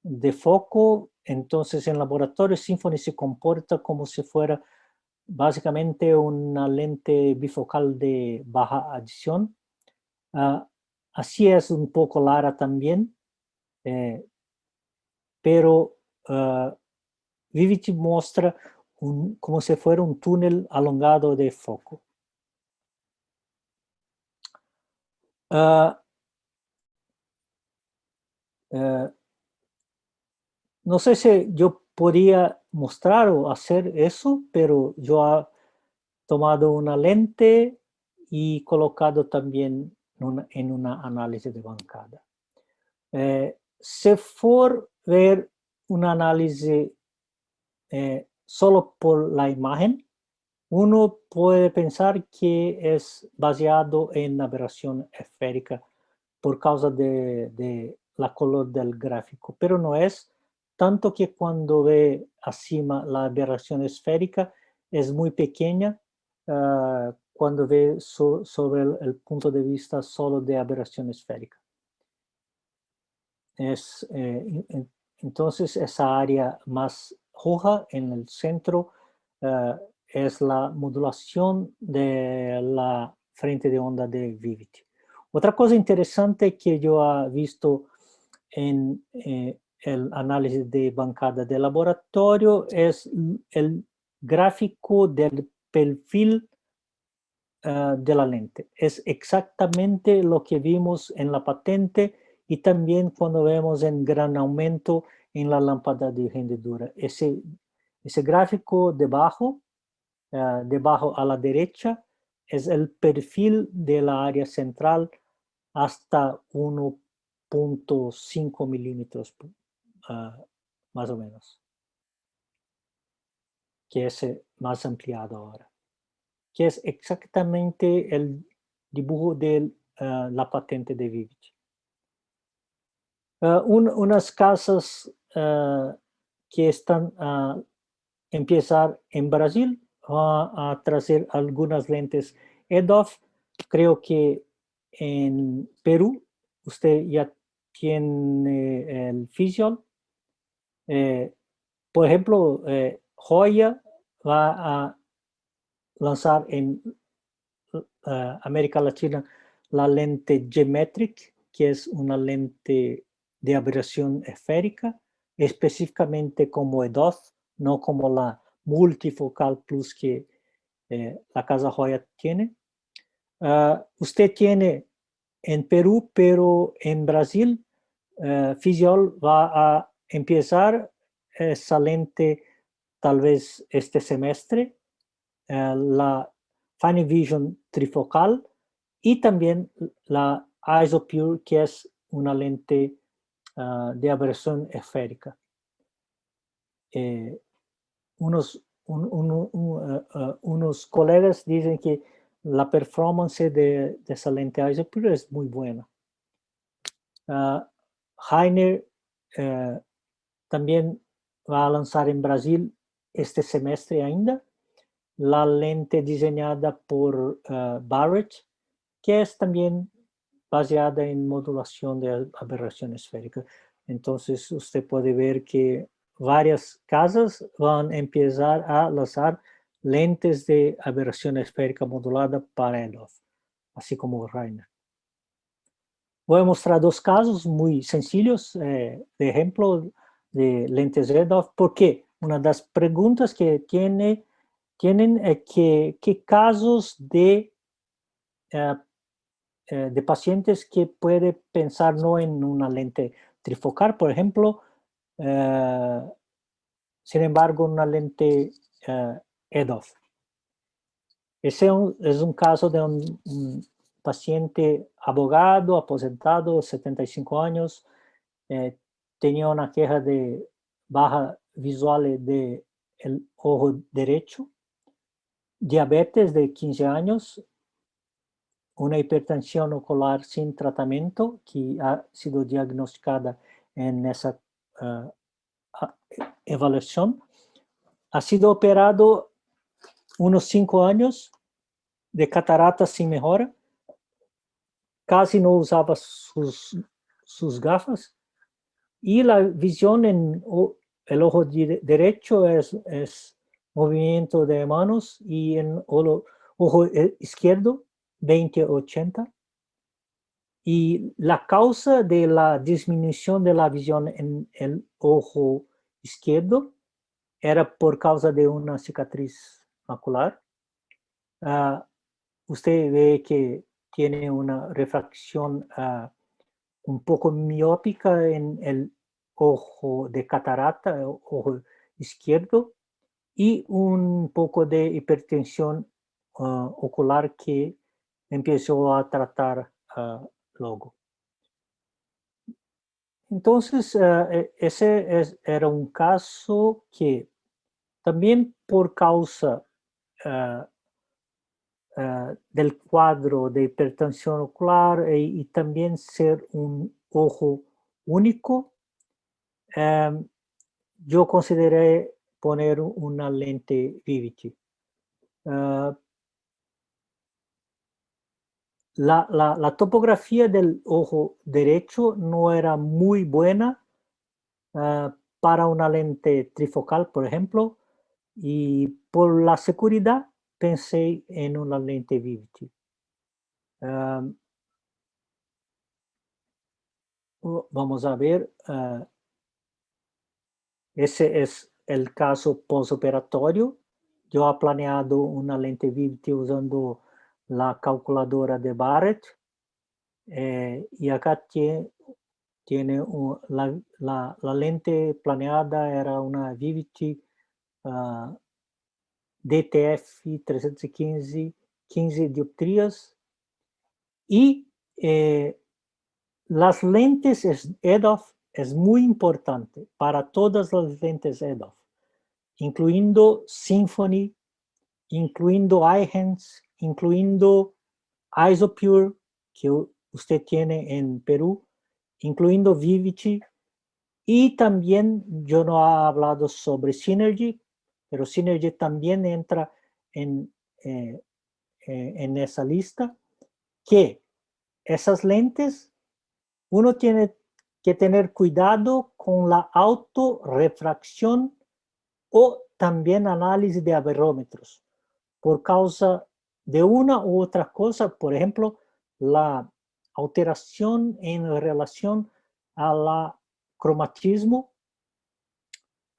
de foco. Entonces en laboratorio Symphony se comporta como si fuera básicamente una lente bifocal de baja adición. Así es un poco Lara también, pero Vivity muestra como si fuera un túnel alongado de foco. No sé si yo podría mostrar o hacer eso, pero yo he tomado una lente y colocado también en una análisis de bancada. Si for ver un análisis solo por la imagen, uno puede pensar que es basado en aberración esférica por causa de la color del gráfico, pero no es, tanto que cuando ve acima la aberración esférica es muy pequeña, cuando ve sobre el punto de vista solo de aberración esférica. Entonces esa área más roja en el centro es la modulación de la frente de onda de Vivity. Otra cosa interesante que yo he visto en el análisis de bancada de laboratorio es el gráfico del perfil de la lente. Es exactamente lo que vimos en la patente y también cuando vemos en gran aumento en la lámpara de hendidura. Ese gráfico debajo a la derecha, es el perfil de la área central hasta 1.5 milímetros, más o menos, que es más ampliado ahora, que es exactamente el dibujo de la patente de Vivity. Unas casas que están a empezar en Brasil va a traer algunas lentes EDOF. Creo que en Perú usted ya tiene el Physiol. Por ejemplo, Hoya va a lanzar en América Latina la lente G-Metric, que es una lente de aberración esférica, específicamente como EDOF, no como la multifocal plus que la casa Hoya tiene. Usted tiene en Perú, pero en Brasil, Physiol va a empezar esa lente tal vez este semestre, la Fine Vision trifocal y también la ISOPURE, que es una lente de aberración esférica. Unos colegas dicen que la performance de esa lente ISOPURE es muy buena. Hainer también va a lanzar en Brasil este semestre ainda la lente diseñada por Barrett, que es también baseada en modulación de aberración esférica. Entonces usted puede ver que varias casas van a empezar a lanzar lentes de aberración esférica modulada para EDOF, así como Rainer. Voy a mostrar dos casos muy sencillos de ejemplo de lentes EDOF, porque una de las preguntas que tienen es qué casos de pacientes que puede pensar no en una lente trifocal, por ejemplo, sin embargo, una lente EDOF. Ese es un caso de un paciente abogado, aposentado, 75 años, tenía una queja de baja visual del ojo derecho, diabetes de 15 años, una hipertensión ocular sin tratamiento que ha sido diagnosticada en esa evaluación. Ha sido operado unos 5 años de catarata sin mejora. Casi no usaba sus gafas. Y la visión en el ojo derecho es movimiento de manos y en el ojo izquierdo 20-80. Y la causa de la disminución de la visión en el ojo izquierdo era por causa de una cicatriz macular. Usted ve que tiene una refracción un poco miópica en el ojo de catarata, el ojo izquierdo, y un poco de hipertensión ocular que empezó a tratar luego. Entonces, ese era un caso que también por causa del cuadro de hipertensión ocular y también ser un ojo único, yo consideré poner una lente Vivity. La topografía del ojo derecho no era muy buena para una lente trifocal, por ejemplo, y por la seguridad pensé en una lente Vivity. Vamos a ver, ese es el caso postoperatorio yo he planeado una lente Vivity usando la calculadora de Barrett. Y acá tiene la lente planeada era una Vivity DTF 315, 15 dioptrías. Y las lentes EDOF es muy importante para todas las lentes EDOF, incluyendo Symphony, incluyendo iHenz, incluyendo Isopure, que usted tiene en Perú, incluyendo Vivity, y también yo no he hablado sobre Synergy, pero Synergy también entra en esa lista, que esas lentes, uno tiene que tener cuidado con la autorrefracción o también análisis de aberrómetros, por causa de una u otra cosa, por ejemplo, la alteración en relación a la cromatismo.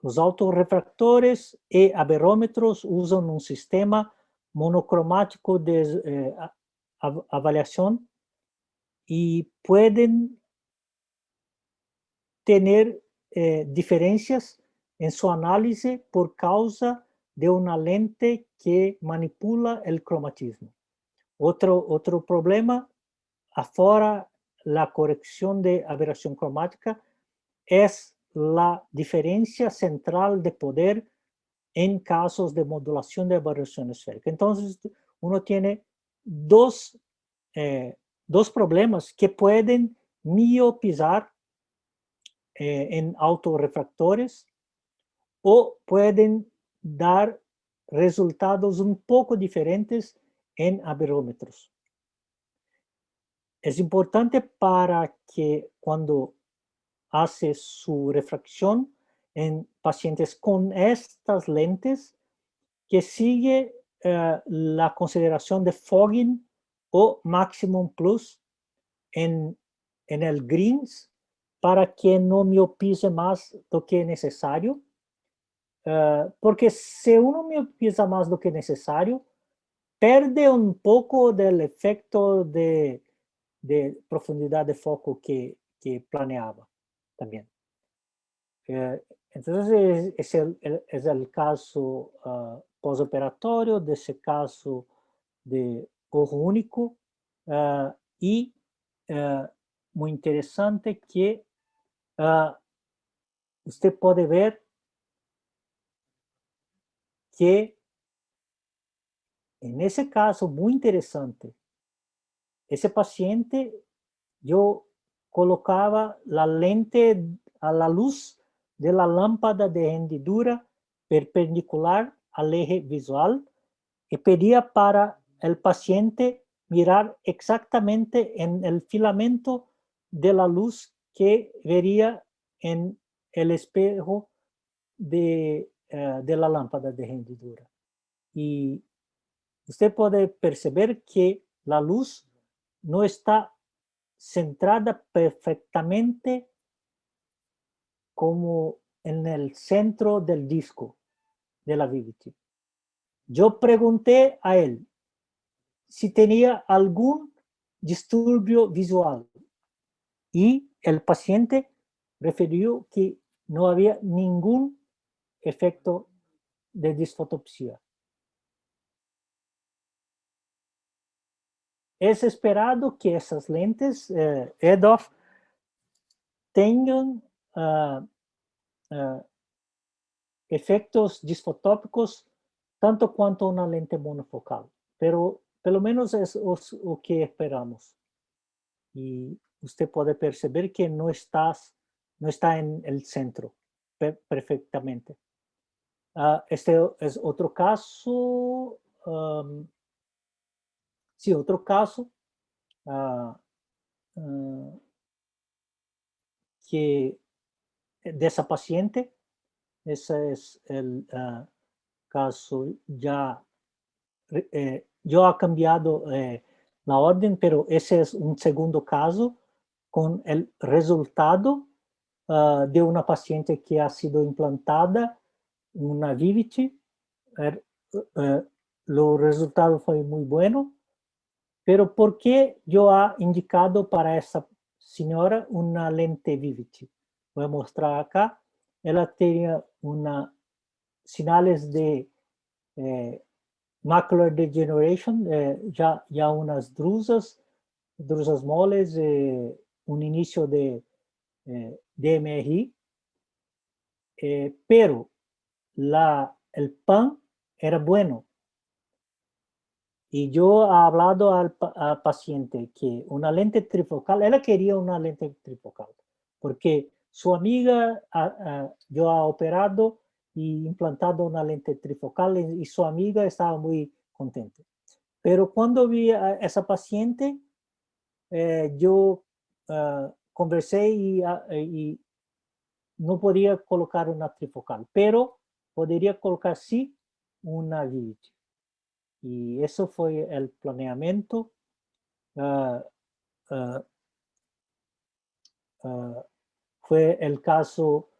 Los autorrefractores y aberrómetros usan un sistema monocromático de avaliación y pueden tener diferencias en su análisis por causa de una lente que manipula el cromatismo. Otro problema, afuera la corrección de aberración cromática, es la diferencia central de poder en casos de modulación de aberración esférica. Entonces, uno tiene dos problemas que pueden miopizar en autorrefractores o pueden dar resultados un poco diferentes en aberrómetros. Es importante para que cuando hace su refracción en pacientes con estas lentes, que sigue la consideración de fogging o maximum plus en el greens, para que no miopice más do que necesario. Porque si uno miopiza más do que necesario, perde un poco del efecto de profundidad de foco que planeaba también. Entonces, es el caso postoperatorio de ese caso de ojo único. Y muy interesante que usted puede ver que en ese caso muy interesante, ese paciente, yo colocaba la lente a la luz de la lámpara de hendidura perpendicular al eje visual y pedía para el paciente mirar exactamente en el filamento de la luz que vería en el espejo de la lámpara de hendidura. Y usted puede percibir que la luz no está centrada perfectamente como en el centro del disco de la Vivity. Yo pregunté a él si tenía algún disturbio visual y el paciente refirió que no había ningún efecto de disfotopsia. Es esperado que esas lentes EDOF tengan efectos disfotópicos tanto cuanto una lente monofocal, pero pelo menos es lo que esperamos. Y usted puede percibir que no está en el centro perfectamente. Este es otro caso. Sí, otro caso que de esa paciente. Ese es el caso ya. Yo he cambiado la orden, pero ese es un segundo caso con el resultado de una paciente que ha sido implantada una Vivity los resultados fue muy bueno, pero ¿por qué yo he indicado para esa señora una lente Vivity? Voy a mostrar acá. Ella tenía señales de macular degeneration, ya unas drusas moles, un inicio de DMRI, pero el PAN era bueno. Y yo he hablado al paciente que una lente trifocal, ella quería una lente trifocal, porque su amiga yo ha operado y implantado una lente trifocal y su amiga estaba muy contenta. Pero cuando vi a esa paciente, yo conversé y no podía colocar una trifocal, pero podría colocar sí una Vivity. Y eso fue el planeamiento. Fue el caso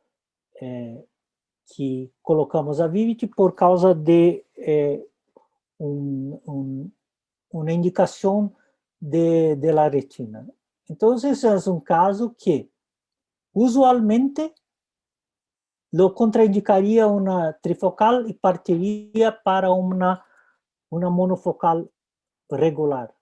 que colocamos a Vivity por causa de una indicación de la retina. Entonces es un caso que usualmente lo contraindicaría una trifocal y partiría para una monofocal regular.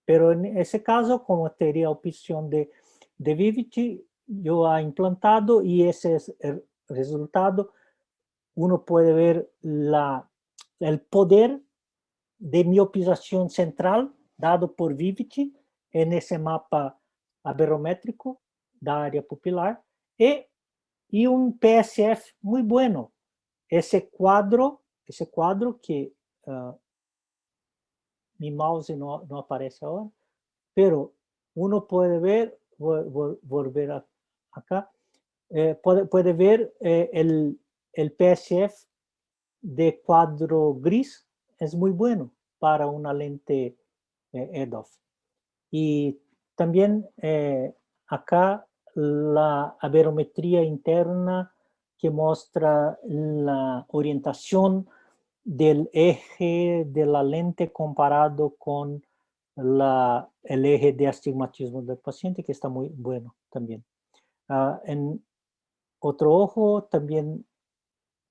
Pero en ese caso, como tenía opción de Vivity, yo he implantado y ese es el resultado. Uno puede ver el poder de miopización central dado por Vivity en ese mapa aberrométrico da área pupilar y un PSF muy bueno. Ese cuadro que mi mouse no aparece ahora, pero uno puede ver, volver acá, puede ver el PSF de cuadro gris, es muy bueno para una lente EDOF. Y también acá la aberometría interna que muestra la orientación del eje de la lente comparado con el eje de astigmatismo del paciente, que está muy bueno también. En otro ojo también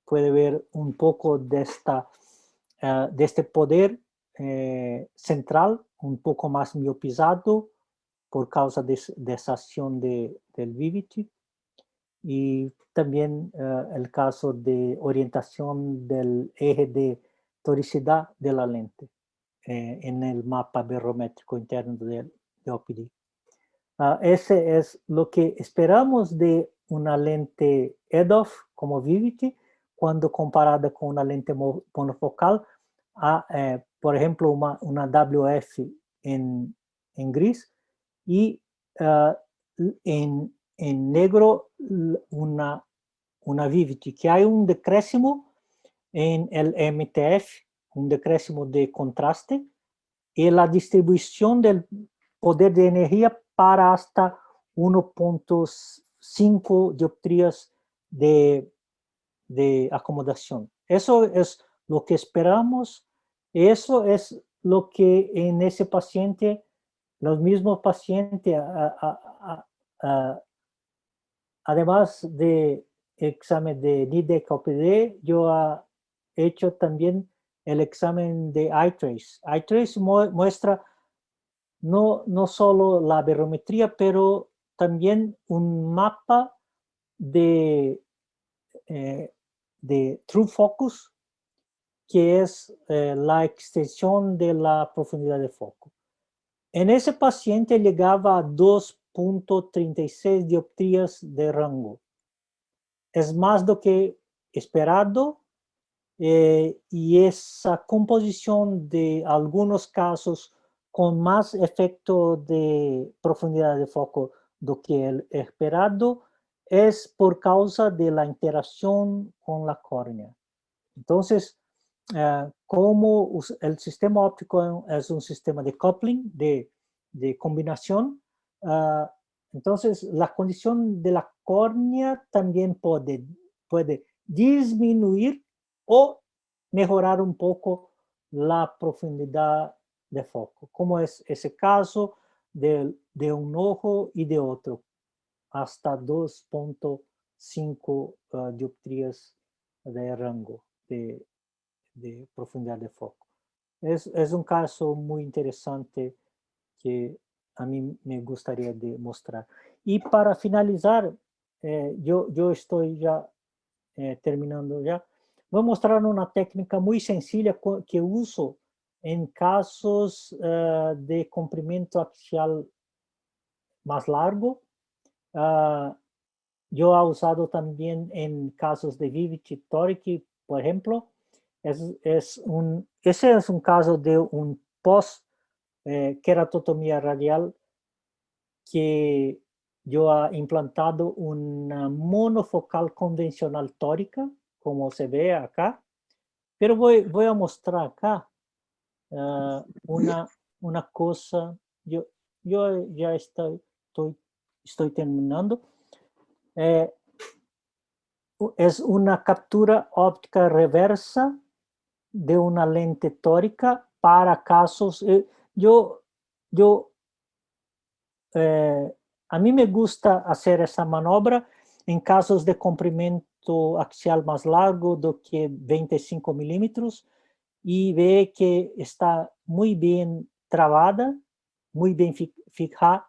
puede ver un poco de este poder central, un poco más miopizado por causa de esa acción del Vivity. Y también el caso de orientación del eje de toricidad de la lente en el mapa aberrométrico interno de OPD. Ese es lo que esperamos de una lente EDOF como Vivity cuando comparada con una lente monofocal, por ejemplo, una WF en gris y en negro una Vivity, que hay un decréscimo en el MTF, un decréscimo de contraste, y la distribución del poder de energía para hasta 1.5 dioptrías de acomodación. Eso es lo que esperamos. Eso es lo que en ese paciente, los mismos pacientes, además de examen de NIDEC-OPD, yo he hecho también el examen de iTrace. iTrace muestra no solo la aberrometría, pero también un mapa de True Focus, que es la extensión de la profundidad de foco. En ese paciente llegaba a 2.36 dioptrías de rango. Es más do que esperado y esa composición de algunos casos con más efecto de profundidad de foco do que el esperado es por causa de la interacción con la córnea. Entonces, como el sistema óptico es un sistema de coupling, de combinación, entonces la condición de la córnea también puede disminuir o mejorar un poco la profundidad de foco, como es ese caso de un ojo y de otro, hasta 2.5 dioptrías de rango de profundidad de foco. Es un caso muy interesante que a mí me gustaría demostrar. Y para finalizar, yo estoy ya terminando ya, voy a mostrar una técnica muy sencilla que uso en casos de comprimento axial más largo. Yo he usado también en casos de Vivity Toric, por ejemplo. Ese es un caso de un post queratotomía radial que yo he implantado una monofocal convencional tórica, como se ve acá, pero voy a mostrar acá una cosa, yo ya estoy terminando. Es una captura óptica reversa de una lente tórica para casos, a mí me gusta hacer esa maniobra en casos de comprimento axial más largo de que 25 milímetros y ve que está muy bien trabada, muy bien fijada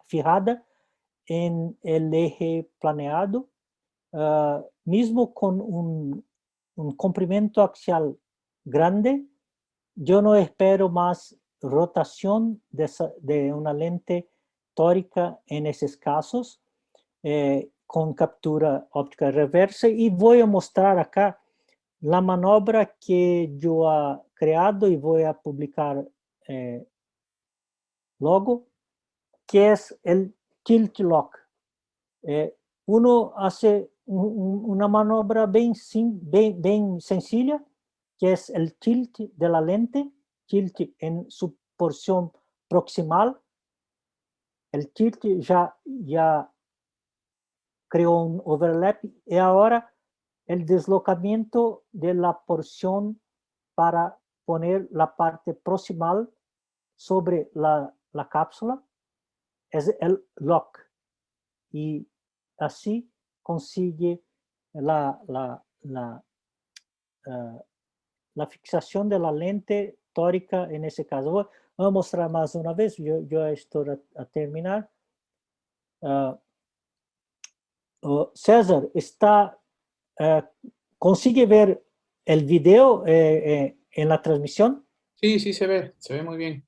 en el eje planeado, mismo con un comprimento axial grande. Yo no espero más rotación de una lente tórica en esos casos, con captura óptica reversa, y voy a mostrar acá la maniobra que yo he creado y voy a publicar luego, que es el tilt lock. Uno hace una maniobra bien sencilla, que es el tilt de la lente, tilt en su porción proximal. El tilt ya creó un overlap y ahora el deslocamiento de la porción para poner la parte proximal sobre la cápsula es el lock, y así consigue la fixación de la lente tórica en ese caso. Voy a mostrar más una vez, yo estoy a terminar. César, ¿consigue ver el video en la transmisión? Sí, sí se ve muy bien.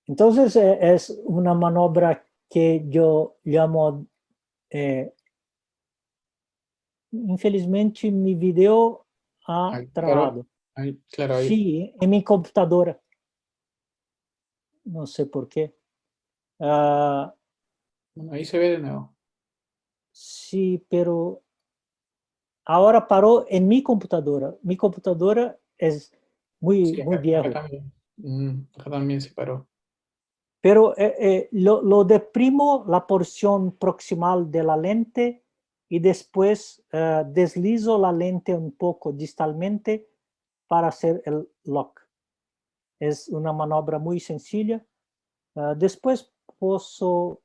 Entonces es una maniobra que yo llamo, infelizmente mi video ha Claro, trabado. claro, ahí. Sí, en mi computadora. No sé por qué. Ah, Bueno, ahí se ve de nuevo. sí, pero ahora paró en mi computadora. Mi computadora es muy, Sí, muy acá viejo. también. Acá también se paró. Pero lo deprimo la porción proximal de la lente y después deslizo la lente un poco distalmente para hacer el lock. Es una maniobra muy sencilla. Después puedo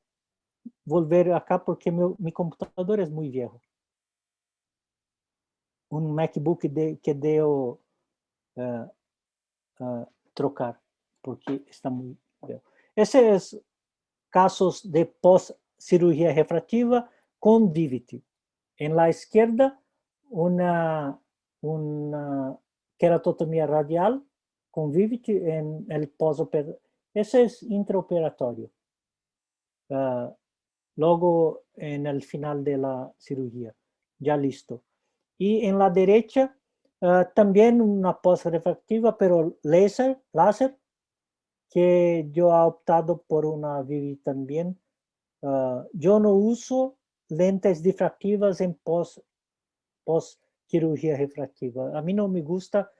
volver acá porque mi computador es muy viejo. Un MacBook que debo trocar porque está muy viejo. Ese es casos de post-cirugía refractiva con Vivity. En la izquierda, una queratotomía radial con Vivity en el postoperatorio. Ese es intraoperatorio. Luego en el final de la cirugía, ya listo. Y en la derecha, también una post-refractiva, pero láser, que yo he optado por una Vivi también. Yo no uso lentes difractivas en post cirugía refractiva. A mí no me gusta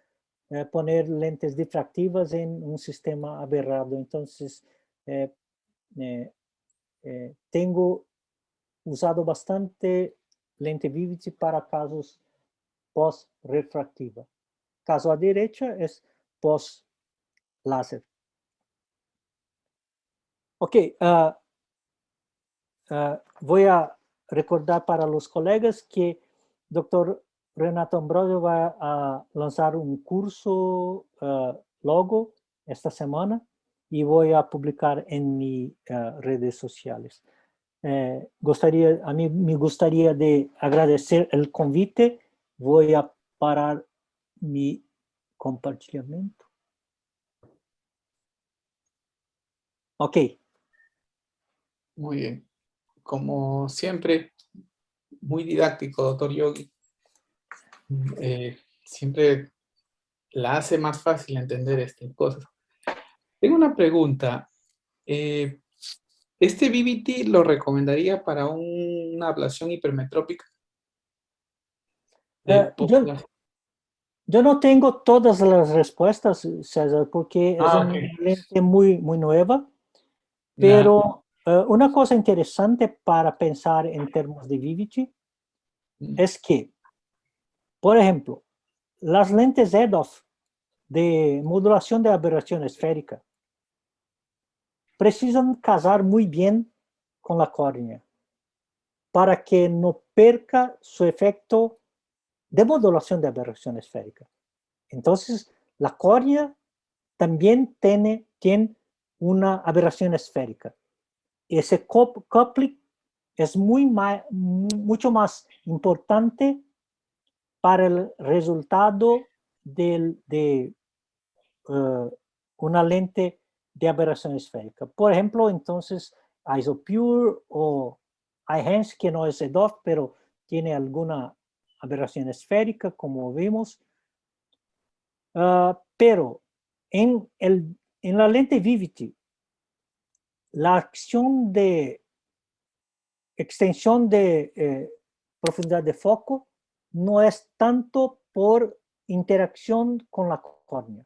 poner lentes difractivas en un sistema aberrado. Entonces, eh, eh, tengo usado bastante lente Vivity para casos post refractiva. caso a derecha es post láser. Ok, voy a recordar para los colegas que Dr. Renato Ambrosio va a lanzar un curso logo esta semana y voy a publicar en mis redes sociales. A mí me gustaría de agradecer el convite. Voy a parar mi compartimiento. Ok. Muy bien. Como siempre, muy didáctico, doctor Yogi. Siempre la hace más fácil entender estas cosas. Tengo una pregunta. ¿Este BBT lo recomendaría para una ablación hipermetrópica? Yo no tengo todas las respuestas, César, porque es una lente muy nueva, pero una cosa interesante para pensar en términos de VVT es que, por ejemplo, las lentes EDOF de modulación de aberración esférica precisan casar muy bien con la córnea para que no perca su efecto de modulación de aberración esférica. Entonces, la córnea también tiene una aberración esférica. Ese coupling es mucho más importante para el resultado de una lente de aberración esférica. Por ejemplo, entonces, ISOPURE o iHench, que no es EDOF, pero tiene alguna aberración esférica, como vimos. Pero en la lente Vivity, la acción de extensión de profundidad de foco no es tanto por interacción con la córnea.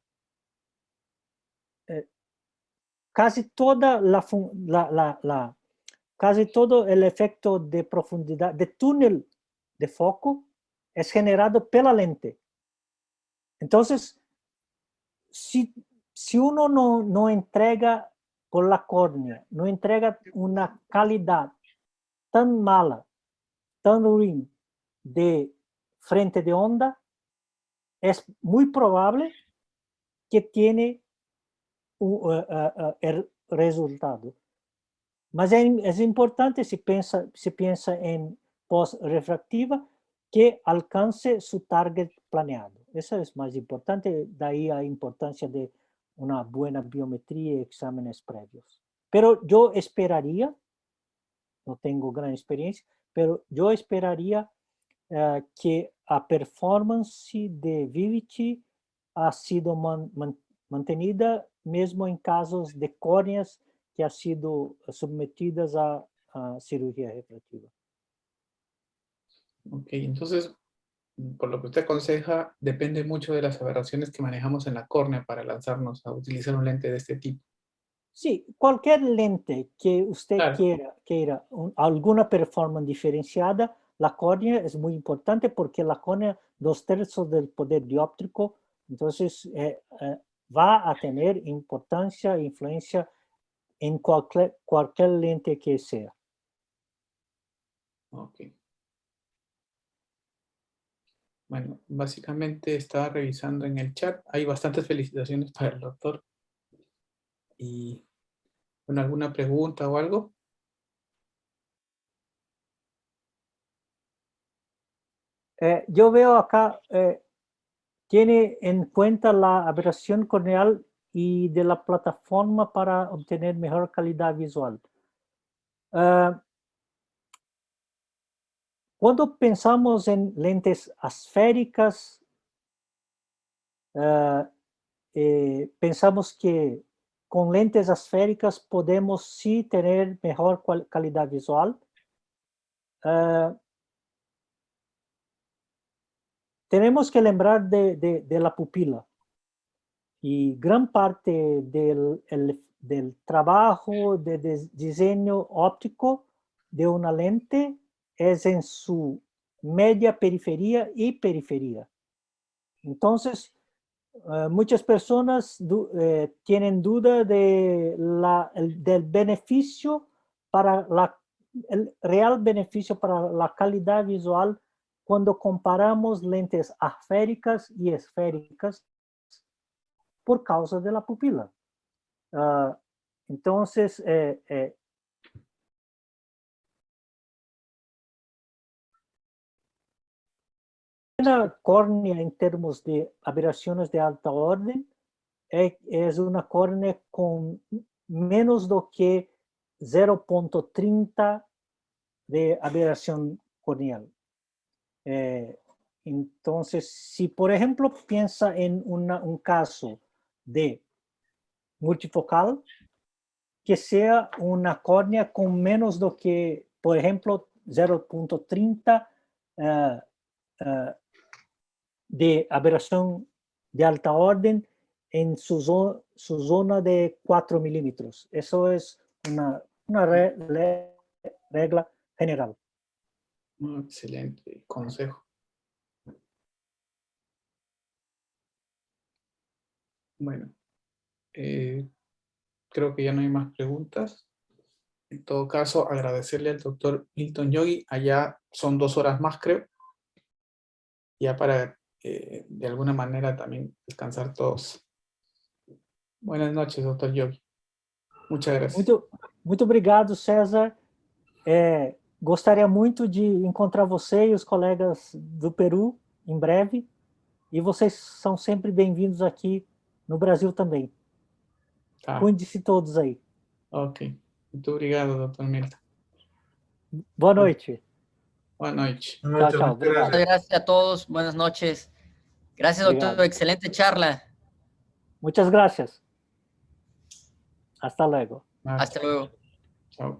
Casi casi todo el efecto de profundidad, de túnel de foco, es generado por la lente. Entonces, si uno no entrega por la córnea, no entrega una calidad tan mala, tan ruin de frente de onda, es muy probable que tiene el resultado. Mas es importante, si piensa en post-refractiva, que alcance su target planeado. Eso es más importante, de ahí la importancia de una buena biometría y exámenes previos. Pero yo esperaría, no tengo gran experiencia, pero yo esperaría que la performance de Vivity ha sido mantenida mismo en casos de córneas que han sido sometidas a cirugía refractiva. Ok, entonces, por lo que usted aconseja, depende mucho de las aberraciones que manejamos en la córnea para lanzarnos a utilizar un lente de este tipo. Sí, cualquier lente que usted Claro. quiera alguna performance diferenciada, la córnea es muy importante porque la córnea, 2/3 del poder dióptrico, entonces va a tener importancia e influencia en cualquier lente que sea. Ok. Bueno, básicamente estaba revisando en el chat. Hay bastantes felicitaciones para el doctor. Y, bueno, ¿alguna pregunta o algo? Yo veo acá, tiene en cuenta la aberración corneal y de la plataforma para obtener mejor calidad visual. Cuando pensamos en lentes asféricas, pensamos que con lentes asféricas podemos sí tener mejor calidad visual. Tenemos que lembrar de la pupila. Y gran parte del trabajo de diseño óptico de una lente es en su media periferia y periferia. Entonces, muchas personas tienen duda del beneficio el real beneficio para la calidad visual cuando comparamos lentes asféricas y esféricas por causa de la pupila. Entonces, una córnea en términos de aberraciones de alta orden es una córnea con menos do que 0.30 de aberración corneal. Entonces, si por ejemplo piensa en un caso de multifocal, que sea una córnea con menos do que, por ejemplo, 0.30 de aberración de alta orden en su zona de 4 milímetros. Eso es una regla general. Excelente consejo. Bueno, creo que ya no hay más preguntas. En todo caso, agradecerle al doctor Milton Yogi. Allá son 2 horas más, creo. Ya para, de alguna manera, también descansar todos. Buenas noches, doctor Yogi. Muchas gracias. Muito obrigado, César. Gostaria muito de encontrar você e os colegas do Peru em breve. E vocês são sempre bem-vindos aqui no Brasil também. Tá. Cuide-se todos aí. Ok. Muito obrigado, doutor Milton. Boa noite. Buenas noches. Chao, chao. Obrigado. Gracias a todos. Buenas noches. Gracias, doctor. Obrigado. Excelente charla. Muchas gracias. Hasta luego. Nada. Hasta luego. Chao.